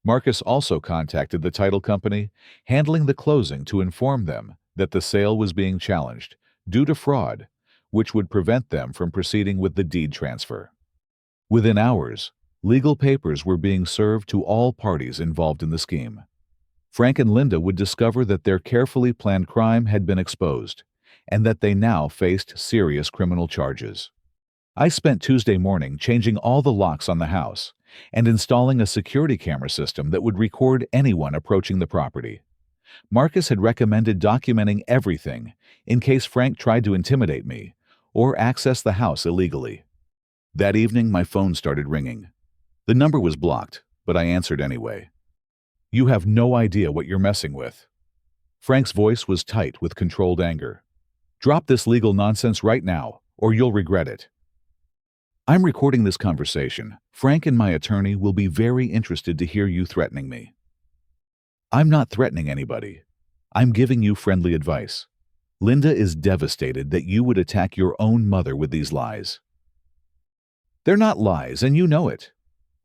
Marcus also contacted the title company handling the closing to inform them that the sale was being challenged due to fraud, which would prevent them from proceeding with the deed transfer. Within hours, legal papers were being served to all parties involved in the scheme. Frank and Linda would discover that their carefully planned crime had been exposed, and that they now faced serious criminal charges. I spent Tuesday morning changing all the locks on the house and installing a security camera system that would record anyone approaching the property. Marcus had recommended documenting everything in case Frank tried to intimidate me or access the house illegally. That evening, my phone started ringing. The number was blocked, but I answered anyway. "You have no idea what you're messing with." Frank's voice was tight with controlled anger. "Drop this legal nonsense right now, or you'll regret it." "I'm recording this conversation. Frank and my attorney will be very interested to hear you threatening me." "I'm not threatening anybody. I'm giving you friendly advice. Linda is devastated that you would attack your own mother with these lies." "They're not lies, and you know it.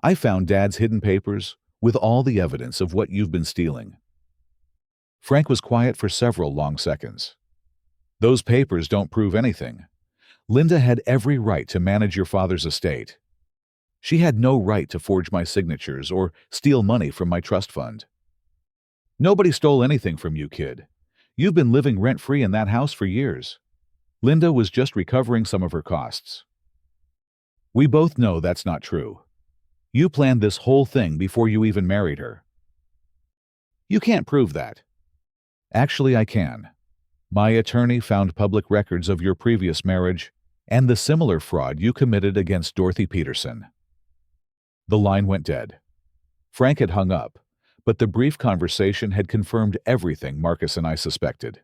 I found Dad's hidden papers with all the evidence of what you've been stealing." Frank was quiet for several long seconds. "Those papers don't prove anything. Linda had every right to manage your father's estate. She had no right to forge my signatures or steal money from my trust fund." "Nobody stole anything from you, kid. You've been living rent-free in that house for years. Linda was just recovering some of her costs." "We both know that's not true. You planned this whole thing before you even married her." "You can't prove that." "Actually, I can. My attorney found public records of your previous marriage and the similar fraud you committed against Dorothy Peterson." The line went dead. Frank had hung up, but the brief conversation had confirmed everything Marcus and I suspected.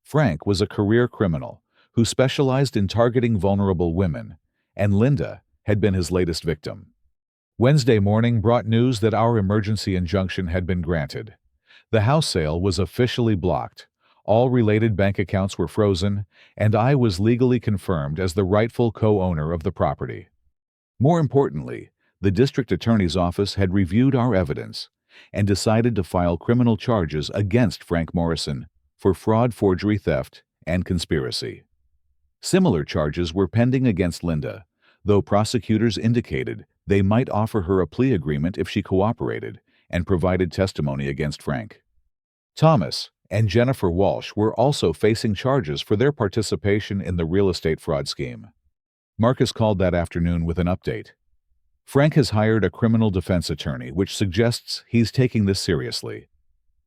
Frank was a career criminal who specialized in targeting vulnerable women, and Linda had been his latest victim. Wednesday morning brought news that our emergency injunction had been granted. The house sale was officially blocked, all related bank accounts were frozen, and I was legally confirmed as the rightful co-owner of the property. More importantly, the district attorney's office had reviewed our evidence and decided to file criminal charges against Frank Morrison for fraud, forgery, theft, and conspiracy. Similar charges were pending against Linda, though prosecutors indicated they might offer her a plea agreement if she cooperated and provided testimony against Frank. Thomas and Jennifer Walsh were also facing charges for their participation in the real estate fraud scheme. Marcus called that afternoon with an update. Frank has hired a criminal defense attorney, which suggests he's taking this seriously.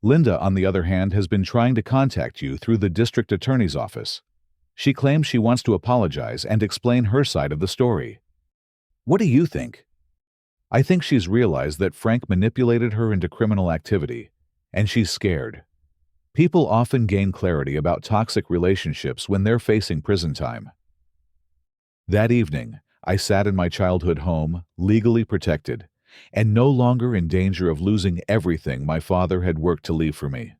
Linda, on the other hand, has been trying to contact you through the district attorney's office. She claims she wants to apologize and explain her side of the story. What do you think? I think she's realized that Frank manipulated her into criminal activity, and she's scared. People often gain clarity about toxic relationships when they're facing prison time. That evening, I sat in my childhood home, legally protected, and no longer in danger of losing everything my father had worked to leave for me.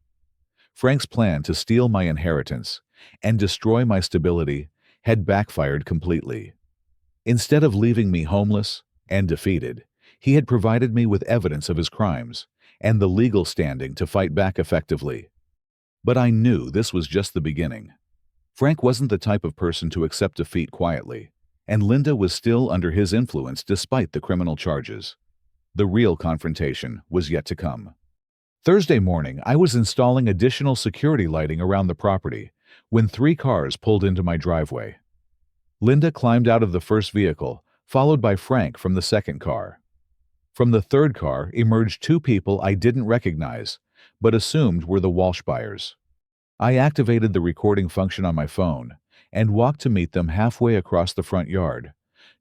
Frank's plan to steal my inheritance and destroy my stability had backfired completely. Instead of leaving me homeless and defeated, He had provided me with evidence of his crimes and the legal standing to fight back effectively. But I knew this was just the beginning. Frank wasn't the type of person to accept defeat quietly, and Linda was still under his influence despite the criminal charges. The real confrontation was yet to come. Thursday morning, I was installing additional security lighting around the property when 3 cars pulled into my driveway. Linda climbed out of the first vehicle, followed by Frank from the second car. From the third car emerged 2 people I didn't recognize, but assumed were the Walsh buyers. I activated the recording function on my phone and walked to meet them halfway across the front yard,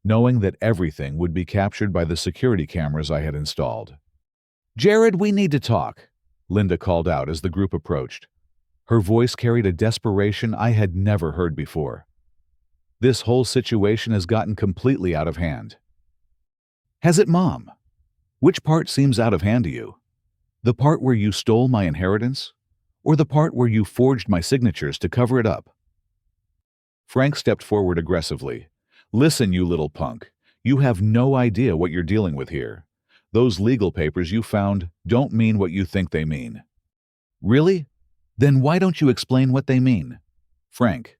knowing that everything would be captured by the security cameras I had installed. "Jared, we need to talk," Linda called out as the group approached. Her voice carried a desperation I had never heard before. "This whole situation has gotten completely out of hand." "Has it, Mom? Which part seems out of hand to you? The part where you stole my inheritance? Or the part where you forged my signatures to cover it up?" Frank stepped forward aggressively. "Listen, you little punk. You have no idea what you're dealing with here. Those legal papers you found don't mean what you think they mean." "Really? Then why don't you explain what they mean?" "Frank,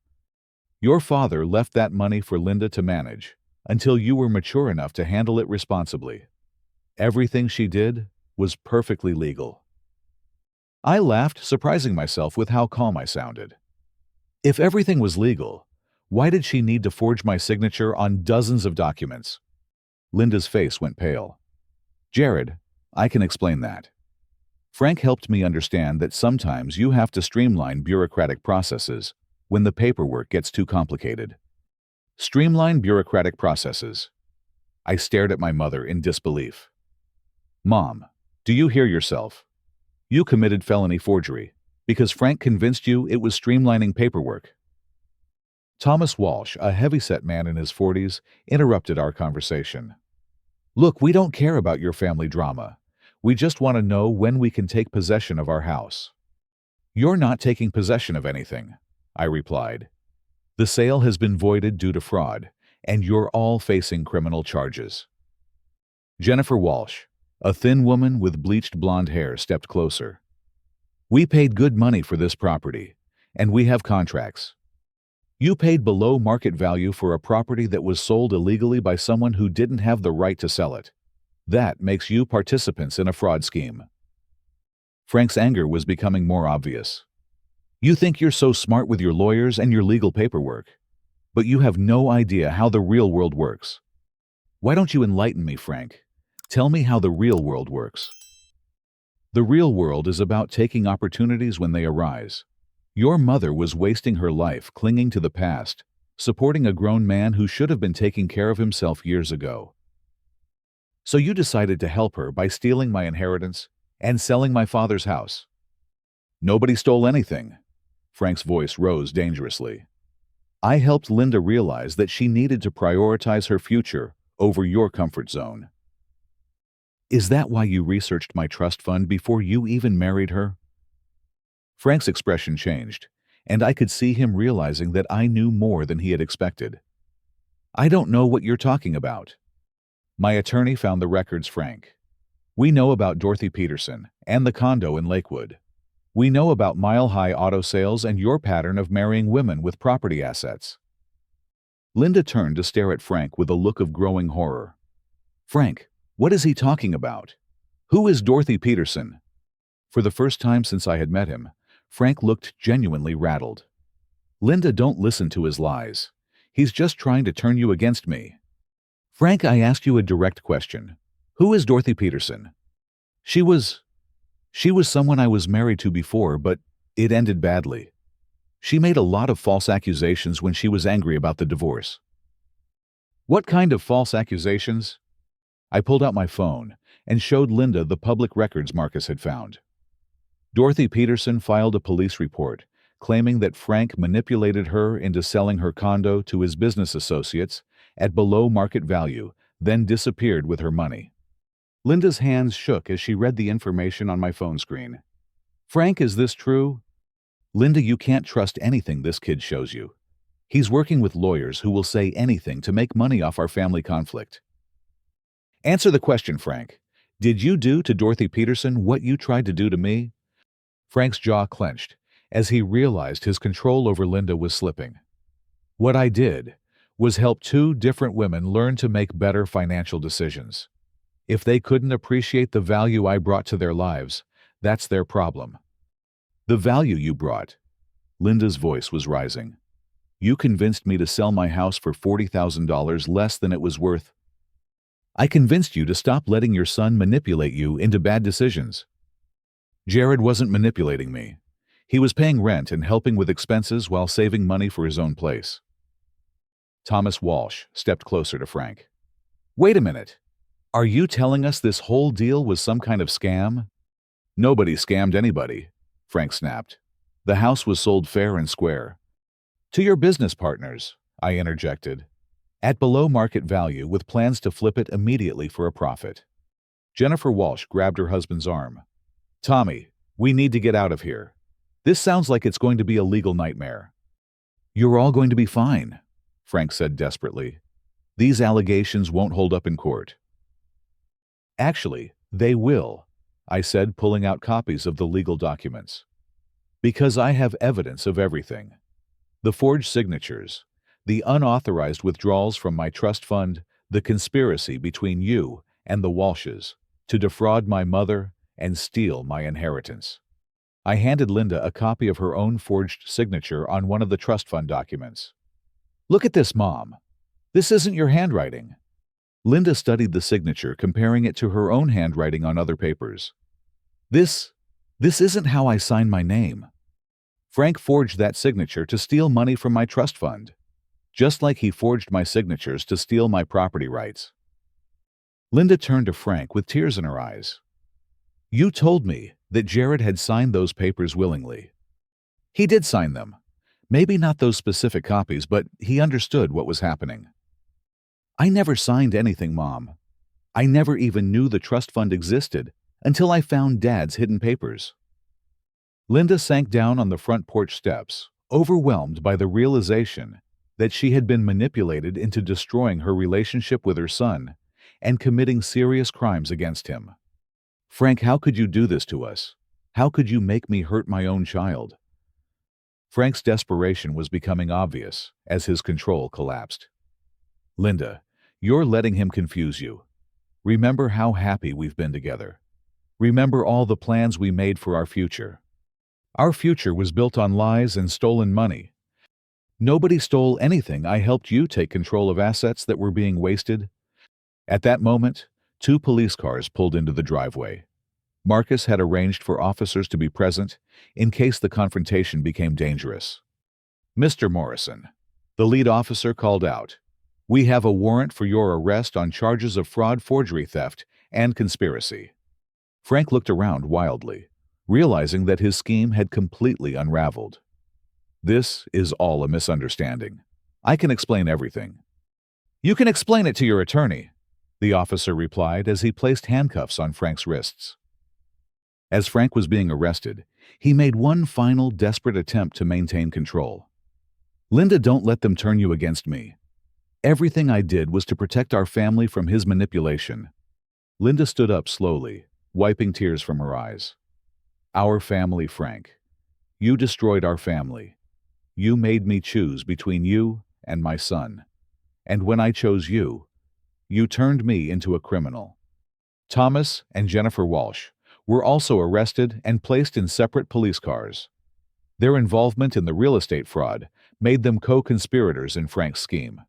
your father left that money for Linda to manage until you were mature enough to handle it responsibly. Everything she did was perfectly legal." I laughed, surprising myself with how calm I sounded. If everything was legal, why did she need to forge my signature on dozens of documents? Linda's face went pale. "Jared, I can explain that." Frank helped me understand that sometimes you have to streamline bureaucratic processes when the paperwork gets too complicated. Streamline bureaucratic processes. I stared at my mother in disbelief. "Mom, do you hear yourself? You committed felony forgery because Frank convinced you it was streamlining paperwork." Thomas Walsh, a heavyset man in his 40s, interrupted our conversation. "Look, we don't care about your family drama. We just want to know when we can take possession of our house." "You're not taking possession of anything," I replied. "The sale has been voided due to fraud, and you're all facing criminal charges." Jennifer Walsh, a thin woman with bleached blonde hair, stepped closer. "We paid good money for this property, and we have contracts. You paid below market value for a property that was sold illegally by someone who didn't have the right to sell it. That makes you participants in a fraud scheme." Frank's anger was becoming more obvious. "You think you're so smart with your lawyers and your legal paperwork, but you have no idea how the real world works. Why don't you enlighten me, Frank? Tell me how the real world works." "The real world is about taking opportunities when they arise. Your mother was wasting her life clinging to the past, supporting a grown man who should have been taking care of himself years ago. So you decided to help her by stealing my inheritance and selling my father's house." "Nobody stole anything." Frank's voice rose dangerously. "I helped Linda realize that she needed to prioritize her future over your comfort zone." "Is that why you researched my trust fund before you even married her?" Frank's expression changed, and I could see him realizing that I knew more than he had expected. "I don't know what you're talking about." "My attorney found the records, Frank. We know about Dorothy Peterson and the condo in Lakewood. We know about mile-high auto sales and your pattern of marrying women with property assets." Linda turned to stare at Frank with a look of growing horror. "Frank, what is he talking about? Who is Dorothy Peterson?" For the first time since I had met him, Frank looked genuinely rattled. "Linda, don't listen to his lies. He's just trying to turn you against me." "Frank, I asked you a direct question. Who is Dorothy Peterson?" She was someone I was married to before, but it ended badly. She made a lot of false accusations when she was angry about the divorce." "What kind of false accusations?" I pulled out my phone and showed Linda the public records Marcus had found. Dorothy Peterson filed a police report claiming that Frank manipulated her into selling her condo to his business associates at below market value, then disappeared with her money. Linda's hands shook as she read the information on my phone screen. "Frank, is this true?" "Linda, you can't trust anything this kid shows you. He's working with lawyers who will say anything to make money off our family conflict." Answer the question, Frank. Did you do to Dorothy Peterson what you tried to do to me? Frank's jaw clenched as he realized his control over Linda was slipping. What I did was help two different women learn to make better financial decisions. If they couldn't appreciate the value I brought to their lives, that's their problem. The value you brought. Linda's voice was rising. You convinced me to sell my house for $40,000 less than it was worth. I convinced you to stop letting your son manipulate you into bad decisions. Jared wasn't manipulating me. He was paying rent and helping with expenses while saving money for his own place. Thomas Walsh stepped closer to Frank. Wait a minute. Are you telling us this whole deal was some kind of scam? Nobody scammed anybody, Frank snapped. The house was sold fair and square. To your business partners, I interjected. At below market value with plans to flip it immediately for a profit. Jennifer Walsh grabbed her husband's arm. Tommy, we need to get out of here. This sounds like it's going to be a legal nightmare. You're all going to be fine, Frank said desperately. These allegations won't hold up in court. Actually, they will, I said, pulling out copies of the legal documents. Because I have evidence of everything. The forged signatures, the unauthorized withdrawals from my trust fund, the conspiracy between you and the Walshes to defraud my mother and steal my inheritance. I handed Linda a copy of her own forged signature on one of the trust fund documents. Look at this, Mom. This isn't your handwriting. Linda studied the signature, comparing it to her own handwriting on other papers. This isn't how I sign my name. Frank forged that signature to steal money from my trust fund, just like he forged my signatures to steal my property rights. Linda turned to Frank with tears in her eyes. You told me that Jared had signed those papers willingly. He did sign them. Maybe not those specific copies, but he understood what was happening. I never signed anything, Mom. I never even knew the trust fund existed until I found Dad's hidden papers. Linda sank down on the front porch steps, overwhelmed by the realization that she had been manipulated into destroying her relationship with her son and committing serious crimes against him. Frank, how could you do this to us? How could you make me hurt my own child? Frank's desperation was becoming obvious as his control collapsed. Linda, you're letting him confuse you. Remember how happy we've been together. Remember all the plans we made for our future. Our future was built on lies and stolen money. Nobody stole anything. I helped you take control of assets that were being wasted. At that moment, 2 police cars pulled into the driveway. Marcus had arranged for officers to be present in case the confrontation became dangerous. Mr. Morrison, the lead officer called out, we have a warrant for your arrest on charges of fraud, forgery, theft, and conspiracy. Frank looked around wildly, realizing that his scheme had completely unraveled. This is all a misunderstanding. I can explain everything. You can explain it to your attorney, the officer replied as he placed handcuffs on Frank's wrists. As Frank was being arrested, he made one final desperate attempt to maintain control. Linda, don't let them turn you against me. Everything I did was to protect our family from his manipulation. Linda stood up slowly, wiping tears from her eyes. Our family, Frank. You destroyed our family. You made me choose between you and my son. And when I chose you, you turned me into a criminal. Thomas and Jennifer Walsh were also arrested and placed in separate police cars. Their involvement in the real estate fraud made them co-conspirators in Frank's scheme.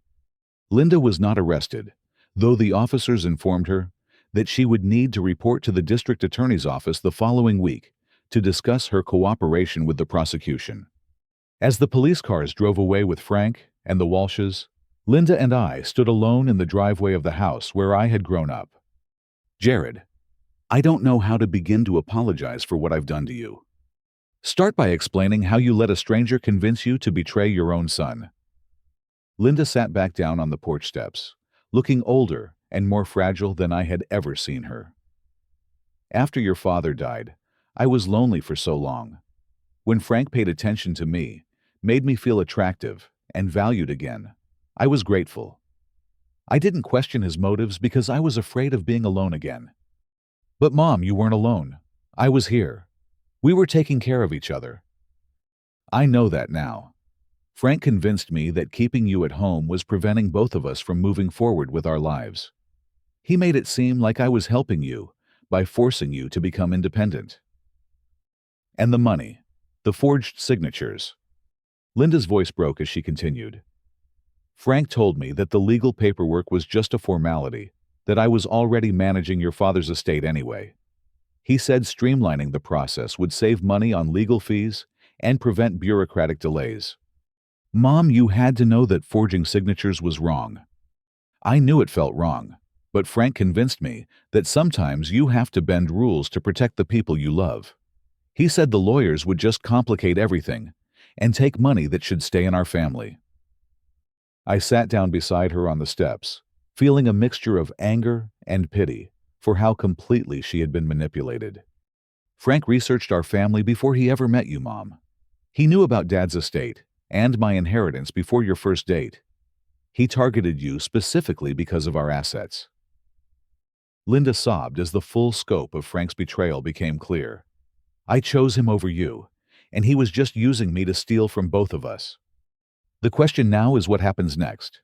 Linda was not arrested, though the officers informed her that she would need to report to the district attorney's office the following week to discuss her cooperation with the prosecution. As the police cars drove away with Frank and the Walshes, Linda and I stood alone in the driveway of the house where I had grown up. Jared, I don't know how to begin to apologize for what I've done to you. Start by explaining how you let a stranger convince you to betray your own son. Linda sat back down on the porch steps, looking older and more fragile than I had ever seen her. After your father died, I was lonely for so long. When Frank paid attention to me, made me feel attractive and valued again, I was grateful. I didn't question his motives because I was afraid of being alone again. But Mom, you weren't alone. I was here. We were taking care of each other. I know that now. Frank convinced me that keeping you at home was preventing both of us from moving forward with our lives. He made it seem like I was helping you by forcing you to become independent. And the money, the forged signatures. Linda's voice broke as she continued. Frank told me that the legal paperwork was just a formality, that I was already managing your father's estate anyway. He said streamlining the process would save money on legal fees and prevent bureaucratic delays. Mom, you had to know that forging signatures was wrong. I knew it felt wrong, but Frank convinced me that sometimes you have to bend rules to protect the people you love. He said the lawyers would just complicate everything and take money that should stay in our family. I sat down beside her on the steps, feeling a mixture of anger and pity for how completely she had been manipulated. Frank researched our family before he ever met you, Mom. He knew about Dad's estate and my inheritance before your first date. He targeted you specifically because of our assets. Linda sobbed as the full scope of Frank's betrayal became clear. I chose him over you, and he was just using me to steal from both of us. The question now is what happens next.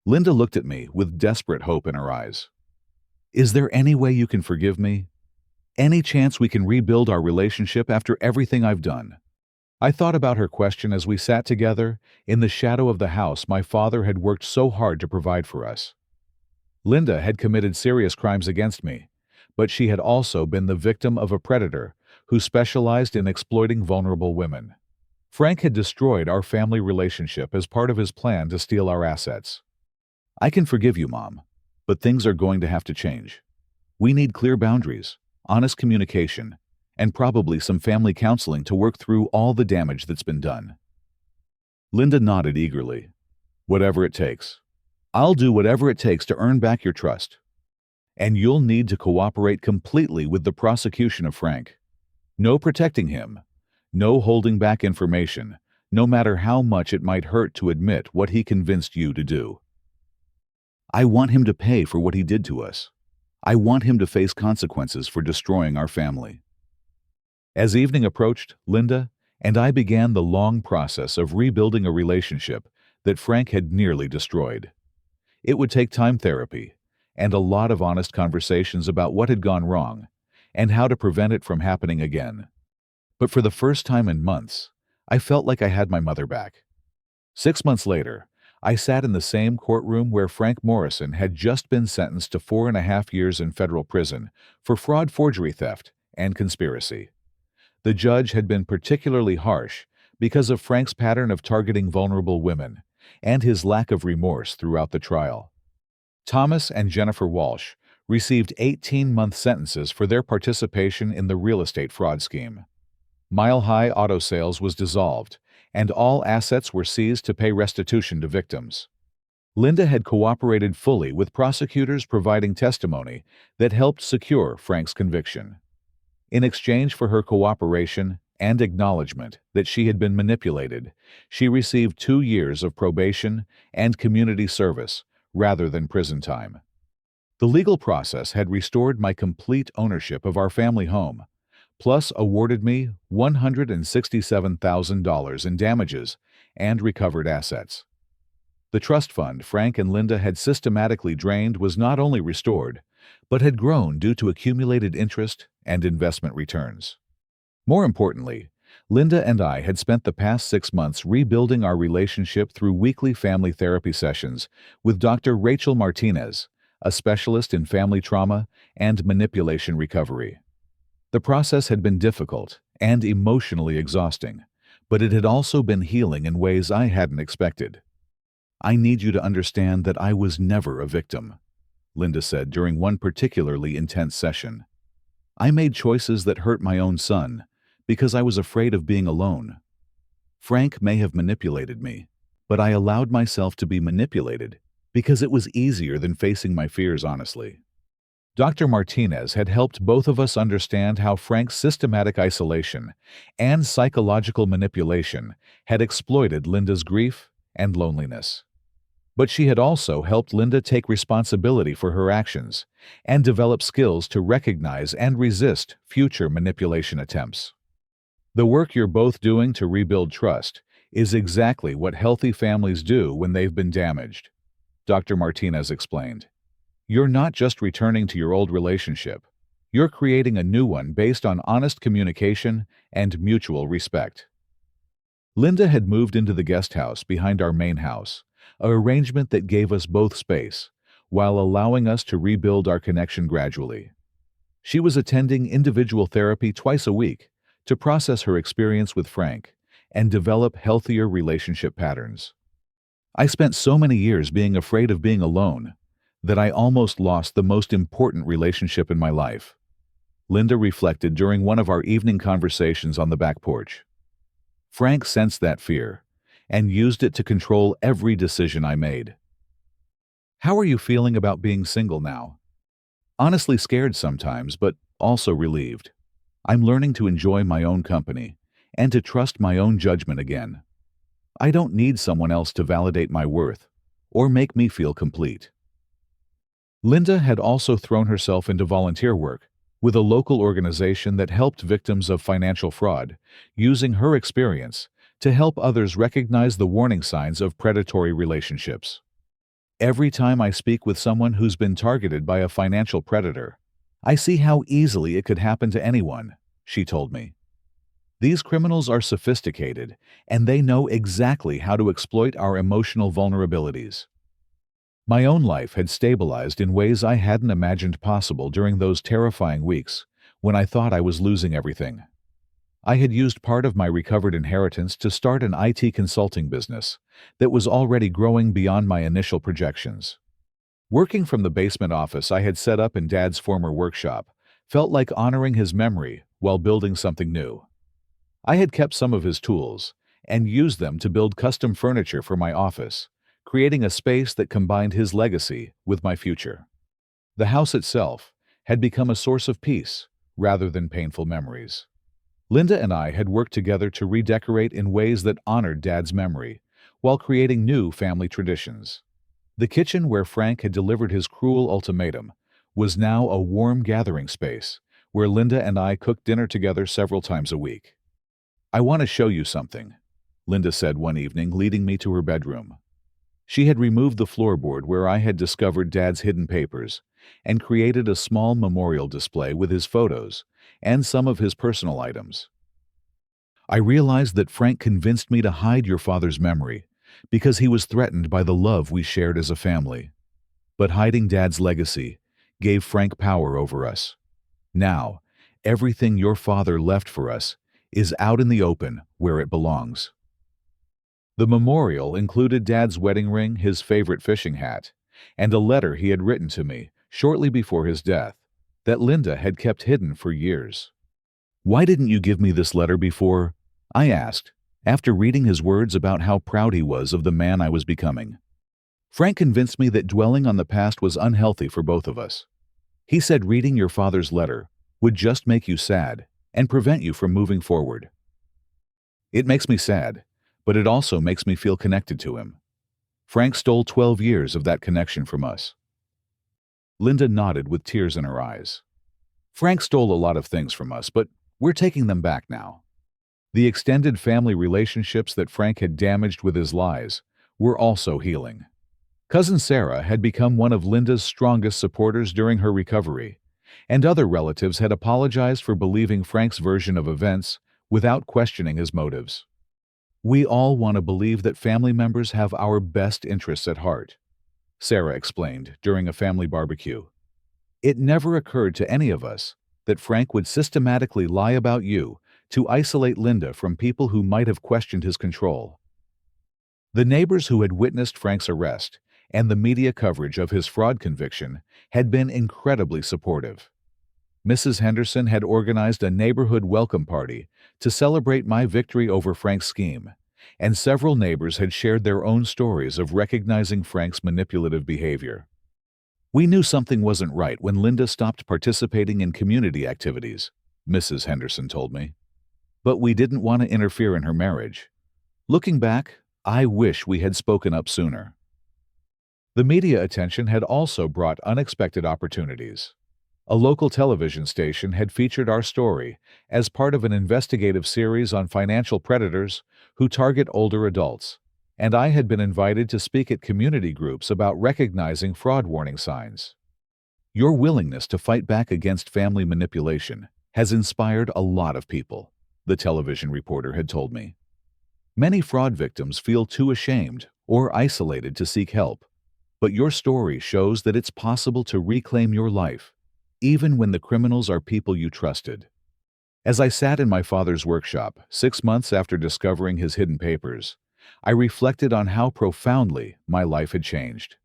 Linda looked at me with desperate hope in her eyes. Is there any way you can forgive me? Any chance we can rebuild our relationship after everything I've done? I thought about her question as we sat together in the shadow of the house my father had worked so hard to provide for us. Linda had committed serious crimes against me, but she had also been the victim of a predator who specialized in exploiting vulnerable women. Frank had destroyed our family relationship as part of his plan to steal our assets. I can forgive you, Mom, but things are going to have to change. We need clear boundaries, honest communication, and probably some family counseling to work through all the damage that's been done. Linda nodded eagerly. Whatever it takes. I'll do whatever it takes to earn back your trust. And you'll need to cooperate completely with the prosecution of Frank. No protecting him. No holding back information, no matter how much it might hurt to admit what he convinced you to do. I want him to pay for what he did to us. I want him to face consequences for destroying our family. As evening approached, Linda and I began the long process of rebuilding a relationship that Frank had nearly destroyed. It would take time, therapy, and a lot of honest conversations about what had gone wrong and how to prevent it from happening again. But for the first time in months, I felt like I had my mother back. 6 months later, I sat in the same courtroom where Frank Morrison had just been sentenced to 4.5 years in federal prison for fraud, forgery, theft, and conspiracy. The judge had been particularly harsh because of Frank's pattern of targeting vulnerable women and his lack of remorse throughout the trial. Thomas and Jennifer Walsh received 18-month sentences for their participation in the real estate fraud scheme. Mile High Auto Sales was dissolved, and all assets were seized to pay restitution to victims. Linda had cooperated fully with prosecutors providing testimony that helped secure Frank's conviction. In exchange for her cooperation and acknowledgement that she had been manipulated, she received 2 years of probation and community service rather than prison time. The legal process had restored my complete ownership of our family home, plus awarded me $167,000 in damages and recovered assets. The trust fund Frank and Linda had systematically drained was not only restored, but had grown due to accumulated interest and investment returns. More importantly, Linda and I had spent the past 6 months rebuilding our relationship through weekly family therapy sessions with Dr. Rachel Martinez, a specialist in family trauma and manipulation recovery. The process had been difficult and emotionally exhausting, but it had also been healing in ways I hadn't expected. I need you to understand that I was never a victim, Linda said during one particularly intense session. I made choices that hurt my own son because I was afraid of being alone. Frank may have manipulated me, but I allowed myself to be manipulated because it was easier than facing my fears honestly. Dr. Martinez had helped both of us understand how Frank's systematic isolation and psychological manipulation had exploited Linda's grief and loneliness. But she had also helped Linda take responsibility for her actions and develop skills to recognize and resist future manipulation attempts. The work you're both doing to rebuild trust is exactly what healthy families do when they've been damaged, Dr. Martinez explained. You're not just returning to your old relationship. You're creating a new one based on honest communication and mutual respect. Linda had moved into the guest house behind our main house, an arrangement that gave us both space, while allowing us to rebuild our connection gradually. She was attending individual therapy twice a week to process her experience with Frank and develop healthier relationship patterns. I spent so many years being afraid of being alone that I almost lost the most important relationship in my life, Linda reflected during one of our evening conversations on the back porch. Frank sensed that fear and used it to control every decision I made. How are you feeling about being single now? Honestly scared sometimes, but also relieved. I'm learning to enjoy my own company and to trust my own judgment again. I don't need someone else to validate my worth or make me feel complete. Linda had also thrown herself into volunteer work with a local organization that helped victims of financial fraud, using her experience to help others recognize the warning signs of predatory relationships. Every time I speak with someone who's been targeted by a financial predator, I see how easily it could happen to anyone, she told me. These criminals are sophisticated, and they know exactly how to exploit our emotional vulnerabilities. My own life had stabilized in ways I hadn't imagined possible during those terrifying weeks when I thought I was losing everything. I had used part of my recovered inheritance to start an IT consulting business that was already growing beyond my initial projections. Working from the basement office I had set up in Dad's former workshop felt like honoring his memory while building something new. I had kept some of his tools and used them to build custom furniture for my office, creating a space that combined his legacy with my future. The house itself had become a source of peace rather than painful memories. Linda and I had worked together to redecorate in ways that honored Dad's memory, while creating new family traditions. The kitchen where Frank had delivered his cruel ultimatum was now a warm gathering space where Linda and I cooked dinner together several times a week. I want to show you something, Linda said one evening, leading me to her bedroom. She had removed the floorboard where I had discovered Dad's hidden papers and created a small memorial display with his photos and some of his personal items. I realized that Frank convinced me to hide your father's memory because he was threatened by the love we shared as a family. But hiding Dad's legacy gave Frank power over us. Now, everything your father left for us is out in the open where it belongs. The memorial included Dad's wedding ring, his favorite fishing hat, and a letter he had written to me shortly before his death that Linda had kept hidden for years. "Why didn't you give me this letter before?" I asked, after reading his words about how proud he was of the man I was becoming. Frank convinced me that dwelling on the past was unhealthy for both of us. He said reading your father's letter would just make you sad and prevent you from moving forward. It makes me sad, but it also makes me feel connected to him. Frank stole 12 years of that connection from us. Linda nodded with tears in her eyes. Frank stole a lot of things from us, but we're taking them back now. The extended family relationships that Frank had damaged with his lies were also healing. Cousin Sarah had become one of Linda's strongest supporters during her recovery, and other relatives had apologized for believing Frank's version of events without questioning his motives. We all want to believe that family members have our best interests at heart, Sarah explained during a family barbecue. It never occurred to any of us that Frank would systematically lie about you to isolate Linda from people who might have questioned his control. The neighbors who had witnessed Frank's arrest and the media coverage of his fraud conviction had been incredibly supportive. Mrs. Henderson had organized a neighborhood welcome party to celebrate my victory over Frank's scheme, and several neighbors had shared their own stories of recognizing Frank's manipulative behavior. We knew something wasn't right when Linda stopped participating in community activities, Mrs. Henderson told me. But we didn't want to interfere in her marriage. Looking back, I wish we had spoken up sooner. The media attention had also brought unexpected opportunities. A local television station had featured our story as part of an investigative series on financial predators who target older adults, and I had been invited to speak at community groups about recognizing fraud warning signs. Your willingness to fight back against family manipulation has inspired a lot of people, the television reporter had told me. Many fraud victims feel too ashamed or isolated to seek help, but your story shows that it's possible to reclaim your life, even when the criminals are people you trusted. As I sat in my father's workshop, 6 months after discovering his hidden papers, I reflected on how profoundly my life had changed.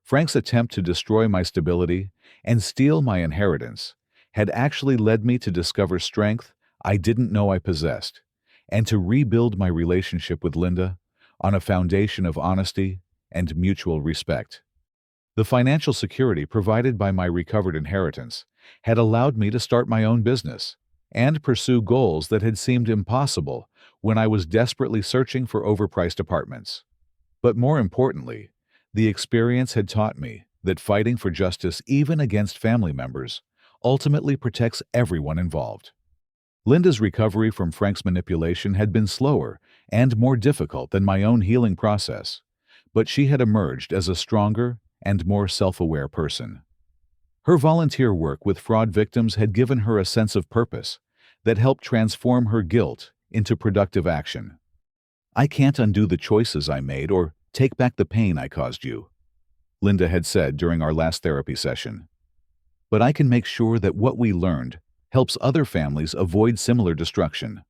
Frank's attempt to destroy my stability and steal my inheritance had actually led me to discover strength I didn't know I possessed, and to rebuild my relationship with Linda on a foundation of honesty and mutual respect. The financial security provided by my recovered inheritance had allowed me to start my own business and pursue goals that had seemed impossible when I was desperately searching for overpriced apartments. But more importantly, the experience had taught me that fighting for justice, even against family members, ultimately protects everyone involved. Linda's recovery from Frank's manipulation had been slower and more difficult than my own healing process, but she had emerged as a stronger and more self-aware person. Her volunteer work with fraud victims had given her a sense of purpose that helped transform her guilt into productive action. "I can't undo the choices I made or take back the pain I caused you," Linda had said during our last therapy session. "But I can make sure that what we learned helps other families avoid similar destruction."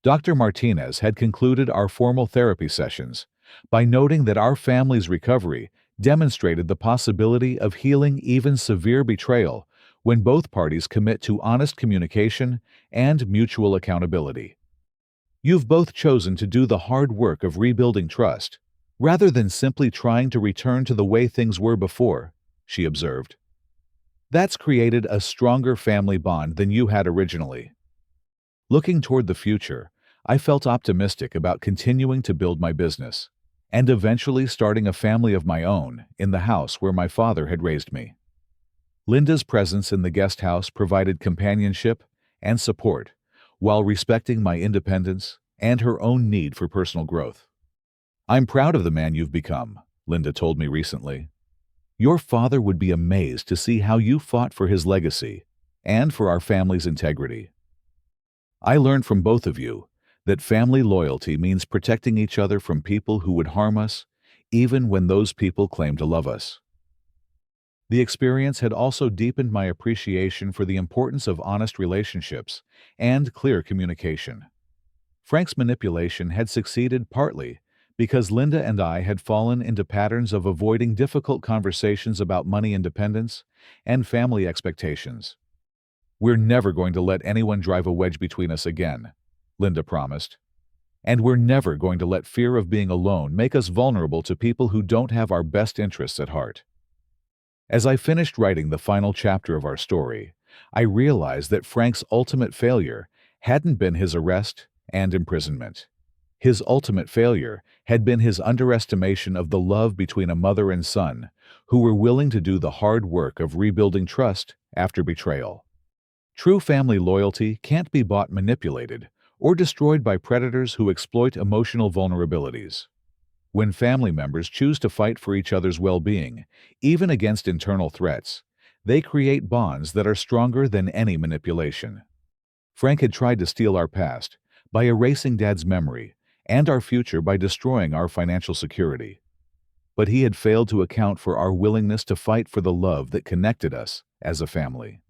Dr. Martinez had concluded our formal therapy sessions by noting that our family's recovery demonstrated the possibility of healing even severe betrayal when both parties commit to honest communication and mutual accountability. "You've both chosen to do the hard work of rebuilding trust, rather than simply trying to return to the way things were before," she observed. "That's created a stronger family bond than you had originally." Looking toward the future, I felt optimistic about continuing to build my business and eventually starting a family of my own in the house where my father had raised me. Linda's presence in the guest house provided companionship and support while respecting my independence and her own need for personal growth. "I'm proud of the man you've become," Linda told me recently. "Your father would be amazed to see how you fought for his legacy and for our family's integrity." I learned from both of you that family loyalty means protecting each other from people who would harm us, even when those people claim to love us. The experience had also deepened my appreciation for the importance of honest relationships and clear communication. Frank's manipulation had succeeded partly because Linda and I had fallen into patterns of avoiding difficult conversations about money independence and family expectations. "We're never going to let anyone drive a wedge between us again," Linda promised. "And we're never going to let fear of being alone make us vulnerable to people who don't have our best interests at heart." As I finished writing the final chapter of our story, I realized that Frank's ultimate failure hadn't been his arrest and imprisonment. His ultimate failure had been his underestimation of the love between a mother and son who were willing to do the hard work of rebuilding trust after betrayal. True family loyalty can't be bought, manipulated, or destroyed by predators who exploit emotional vulnerabilities. When family members choose to fight for each other's well-being, even against internal threats, they create bonds that are stronger than any manipulation. Frank had tried to steal our past by erasing Dad's memory and our future by destroying our financial security. But he had failed to account for our willingness to fight for the love that connected us as a family.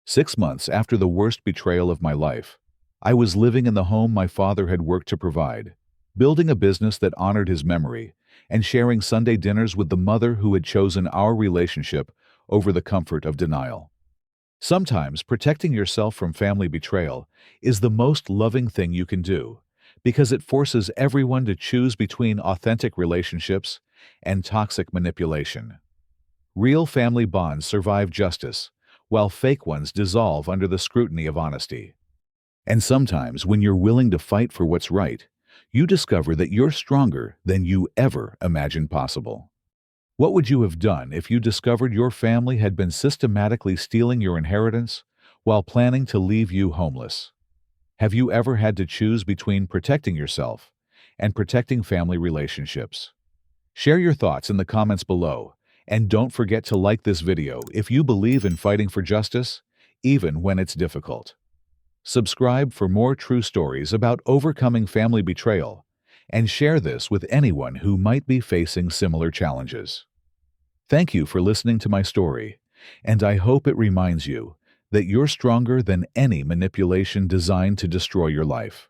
6 months after the worst betrayal of my life, I was living in the home my father had worked to provide, building a business that honored his memory, and sharing Sunday dinners with the mother who had chosen our relationship over the comfort of denial. Sometimes protecting yourself from family betrayal is the most loving thing you can do, because it forces everyone to choose between authentic relationships and toxic manipulation. Real family bonds survive justice, while fake ones dissolve under the scrutiny of honesty. And sometimes, when you're willing to fight for what's right, you discover that you're stronger than you ever imagined possible. What would you have done if you discovered your family had been systematically stealing your inheritance while planning to leave you homeless? Have you ever had to choose between protecting yourself and protecting family relationships? Share your thoughts in the comments below, and don't forget to like this video if you believe in fighting for justice, even when it's difficult. Subscribe for more true stories about overcoming family betrayal, and share this with anyone who might be facing similar challenges. Thank you for listening to my story, and I hope it reminds you that you're stronger than any manipulation designed to destroy your life.